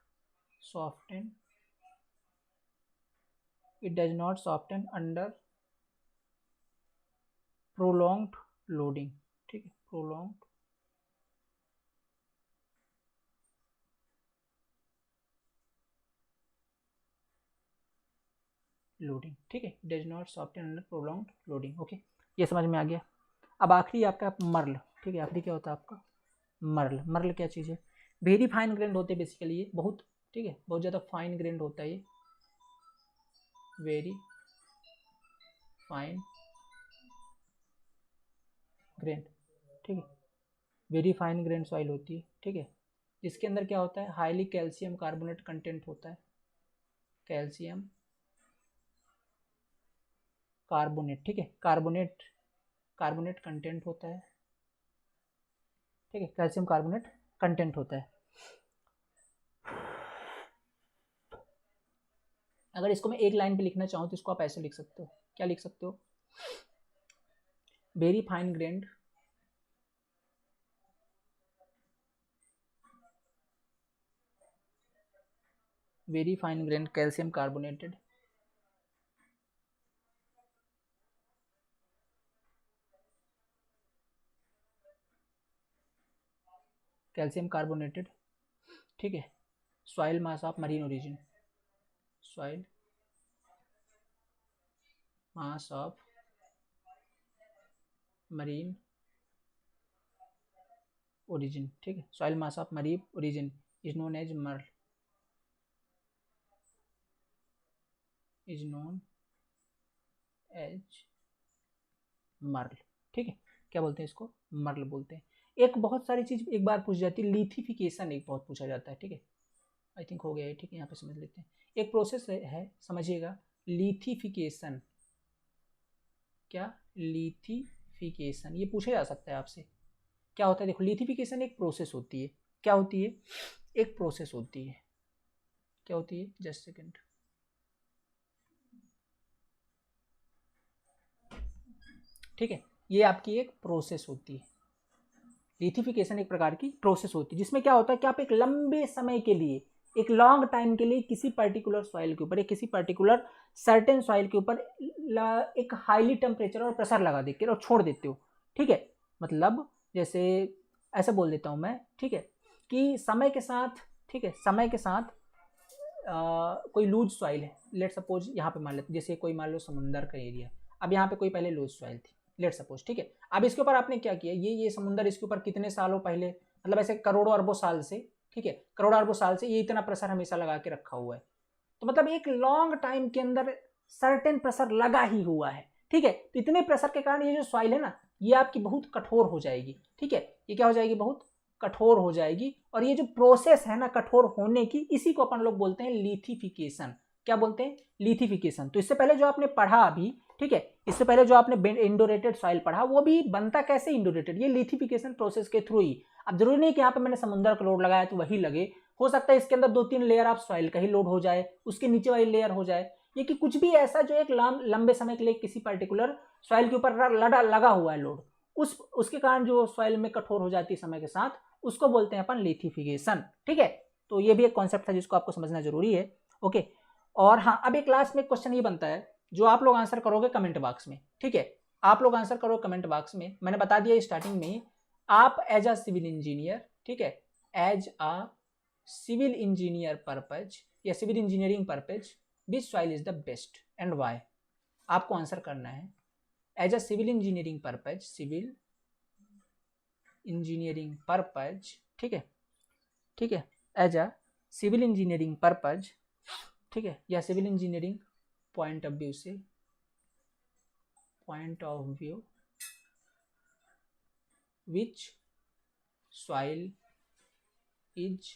soften, it does not soften under prolonged loading, ठीक है, prolonged लोडिंग, ठीक है, does not soften under prolonged loading. Okay, ये समझ में आ गया। अब आखिरी आपका मर्ल, ठीक है, आखिरी क्या होता है आपका मर्ल। मर्ल क्या चीज़ है, वेरी फाइन ग्रेन्ड होते हैं बेसिकली ये, बहुत, ठीक है, बहुत ज़्यादा फाइन ग्रेन्ड होता है ये, वेरी फाइन ग्रेन्ड, ठीक है, वेरी फाइन ग्रेन सॉइल होती है, ठीक है, जिसके अंदर क्या होता है, हाईली कैल्शियम कार्बोनेट कंटेंट होता है, कैल्शियम कार्बोनेट, ठीक है, कार्बोनेट, कार्बोनेट कंटेंट होता है, ठीक है, कैल्शियम कार्बोनेट कंटेंट होता है। अगर इसको मैं एक लाइन पे लिखना चाहूँ तो इसको आप ऐसे लिख सकते हो, क्या लिख सकते हो, very fine grained very fine grained calcium carbonated calcium carbonated, ठीक है, soil mass of marine origin, soil mass of marine origin, ठीक है, soil mass of marine origin is known as marl, is known as marl, ठीक है, क्या बोलते हैं इसको, मर्ल बोलते हैं। एक बहुत सारी चीज एक बार पूछ जाती है, लिथिफिकेशन एक बहुत पूछा जाता है, ठीक है, आई थिंक हो गया है, ठीक है, यहाँ पे समझ लेते हैं। एक प्रोसेस है समझिएगा, लिथिफिकेशन, क्या लिथिफिकेशन, ये पूछा जा सकता है आपसे, क्या होता है, देखो लिथिफिकेशन एक प्रोसेस होती है, क्या होती है, एक प्रोसेस होती है, क्या होती है, जस्ट सेकेंड, ठीक है, ये आपकी एक प्रोसेस होती है, लिथिफिकेशन एक प्रकार की प्रोसेस होती है, जिसमें क्या होता है कि आप एक लंबे समय के लिए, एक लॉन्ग टाइम के लिए किसी पर्टिकुलर सॉइल के ऊपर या किसी पर्टिकुलर सर्टेन सॉइल के ऊपर एक हाईली टेम्परेचर और प्रेशर लगा देते और छोड़ देते हो, ठीक है, मतलब जैसे ऐसा बोल देता हूँ मैं, ठीक है, कि समय के साथ, ठीक है, समय के साथ कोई लूज सॉइल है, लेट सपोज यहाँ पे मान लेते, जैसे कोई मान लो समुंदर का एरिया, अब यहाँ पे कोई पहले लूज सॉइल थी लेट सपोज, ठीक है। अब इसके ऊपर आपने क्या किया, ये समुंदर इसके ऊपर कितने सालों पहले, मतलब ऐसे करोड़ों अरबों साल से, ठीक है, करोड़ों अरबों साल से ये इतना प्रेशर हमेशा लगा के रखा हुआ है, तो मतलब एक लॉन्ग टाइम के अंदर सर्टेन प्रेशर लगा ही हुआ है, ठीक है। तो इतने प्रेशर के कारण ये जो सॉइल है ना, ये आपकी बहुत कठोर हो जाएगी, ठीक है, ये क्या हो जाएगी, बहुत कठोर हो जाएगी। और ये जो प्रोसेस है ना कठोर होने की, इसी को अपन लोग बोलते हैं लिथिफिकेशन। क्या बोलते हैं, लिथिफिकेशन। तो इससे पहले जो आपने पढ़ा अभी, ठीक है, इससे पहले जो आपने इंडोरेटेड सॉइल पढ़ा, वो भी बनता कैसे इंडोरेटेड, ये लिथिफिकेशन प्रोसेस के थ्रू ही। अब जरूरी नहीं कि यहाँ पे मैंने समुद्र का लोड लगाया तो वही लगे, हो सकता है इसके अंदर 2-3 लेयर ऑफ सॉइल का ही लोड हो जाए, उसके नीचे वाली लेयर हो जाए, ये कि कुछ भी ऐसा जो एक लंबे समय के लिए किसी पर्टिकुलर सॉइल के ऊपर लगा हुआ है लोड, उसके कारण जो सॉइल में कठोर हो जाती है समय के साथ, उसको बोलते हैं अपन लिथिफिकेशन, ठीक है। तो ये भी एक कॉन्सेप्ट था जिसको आपको समझना जरूरी है, ओके। और हाँ, अब एक लास्ट में क्वेश्चन ये बनता है जो आप लोग आंसर करोगे कमेंट बॉक्स में, ठीक है, आप लोग आंसर करो कमेंट बॉक्स में। मैंने बता दिया स्टार्टिंग में ही, आप एज अ सिविल इंजीनियर, ठीक है, as a civil engineer purpose या civil engineering purpose which soil is the best and why, आपको आंसर करना है। As a civil engineering purpose, civil engineering purpose, ठीक है, ठीक है, as a civil engineering purpose, ठीक है, या civil engineering point of view से, point of view which soil is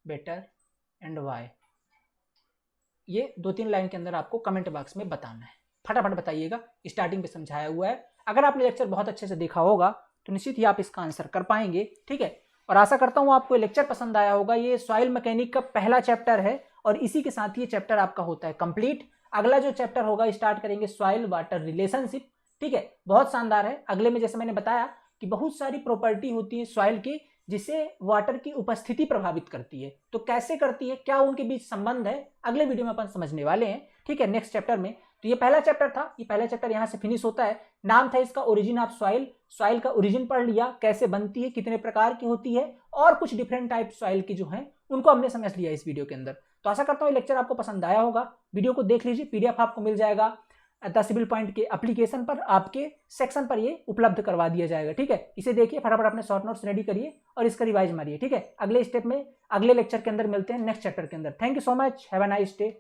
better and why, ये 2-3 लाइन के अंदर आपको कमेंट बॉक्स में बताना है, फटाफट बताइएगा। स्टार्टिंग पे समझाया हुआ है, अगर आपने लेक्चर बहुत अच्छे से देखा होगा तो निश्चित ही आप इसका आंसर कर पाएंगे, ठीक है। और आशा करता हूँ आपको ये लेक्चर पसंद आया होगा। ये सॉइल मैकेनिक का पहला चैप्टर है और इसी के साथ ये चैप्टर आपका होता है कंप्लीट। अगला जो चैप्टर होगा स्टार्ट करेंगे सॉइल वाटर रिलेशनशिप, ठीक है, बहुत शानदार है। अगले में जैसे मैंने बताया कि बहुत सारी प्रॉपर्टी होती है सॉइल की जिसे वाटर की उपस्थिति प्रभावित करती है, तो कैसे करती है, क्या उनके बीच संबंध है, अगले वीडियो में अपन समझने वाले हैं, ठीक है, नेक्स्ट चैप्टर में। तो ये पहला चैप्टर था, ये पहला चैप्टर यहाँ से फिनिश होता है। नाम था इसका ओरिजिन ऑफ सॉइल, सॉइल का ओरिजिन पढ़ लिया, कैसे बनती है, कितने प्रकार की होती है, और कुछ डिफरेंट टाइप सॉइल की जो है उनको हमने समझ लिया इस वीडियो के अंदर। तो आशा करता हूँ ये लेक्चर आपको पसंद आया होगा। वीडियो को देख लीजिए, पीडीएफ आपको मिल जाएगा द सिविल पॉइंट के एप्लीकेशन पर, आपके सेक्शन पर ये उपलब्ध करवा दिया जाएगा, ठीक है। इसे देखिए, फटाफट अपने शॉर्ट नोट्स रेडी करिए और इसका रिवाइज मारिए, ठीक है। अगले स्टेप में अगले लेक्चर के अंदर मिलते हैं नेक्स्ट चैप्टर के अंदर। Thank you so much, have a nice day.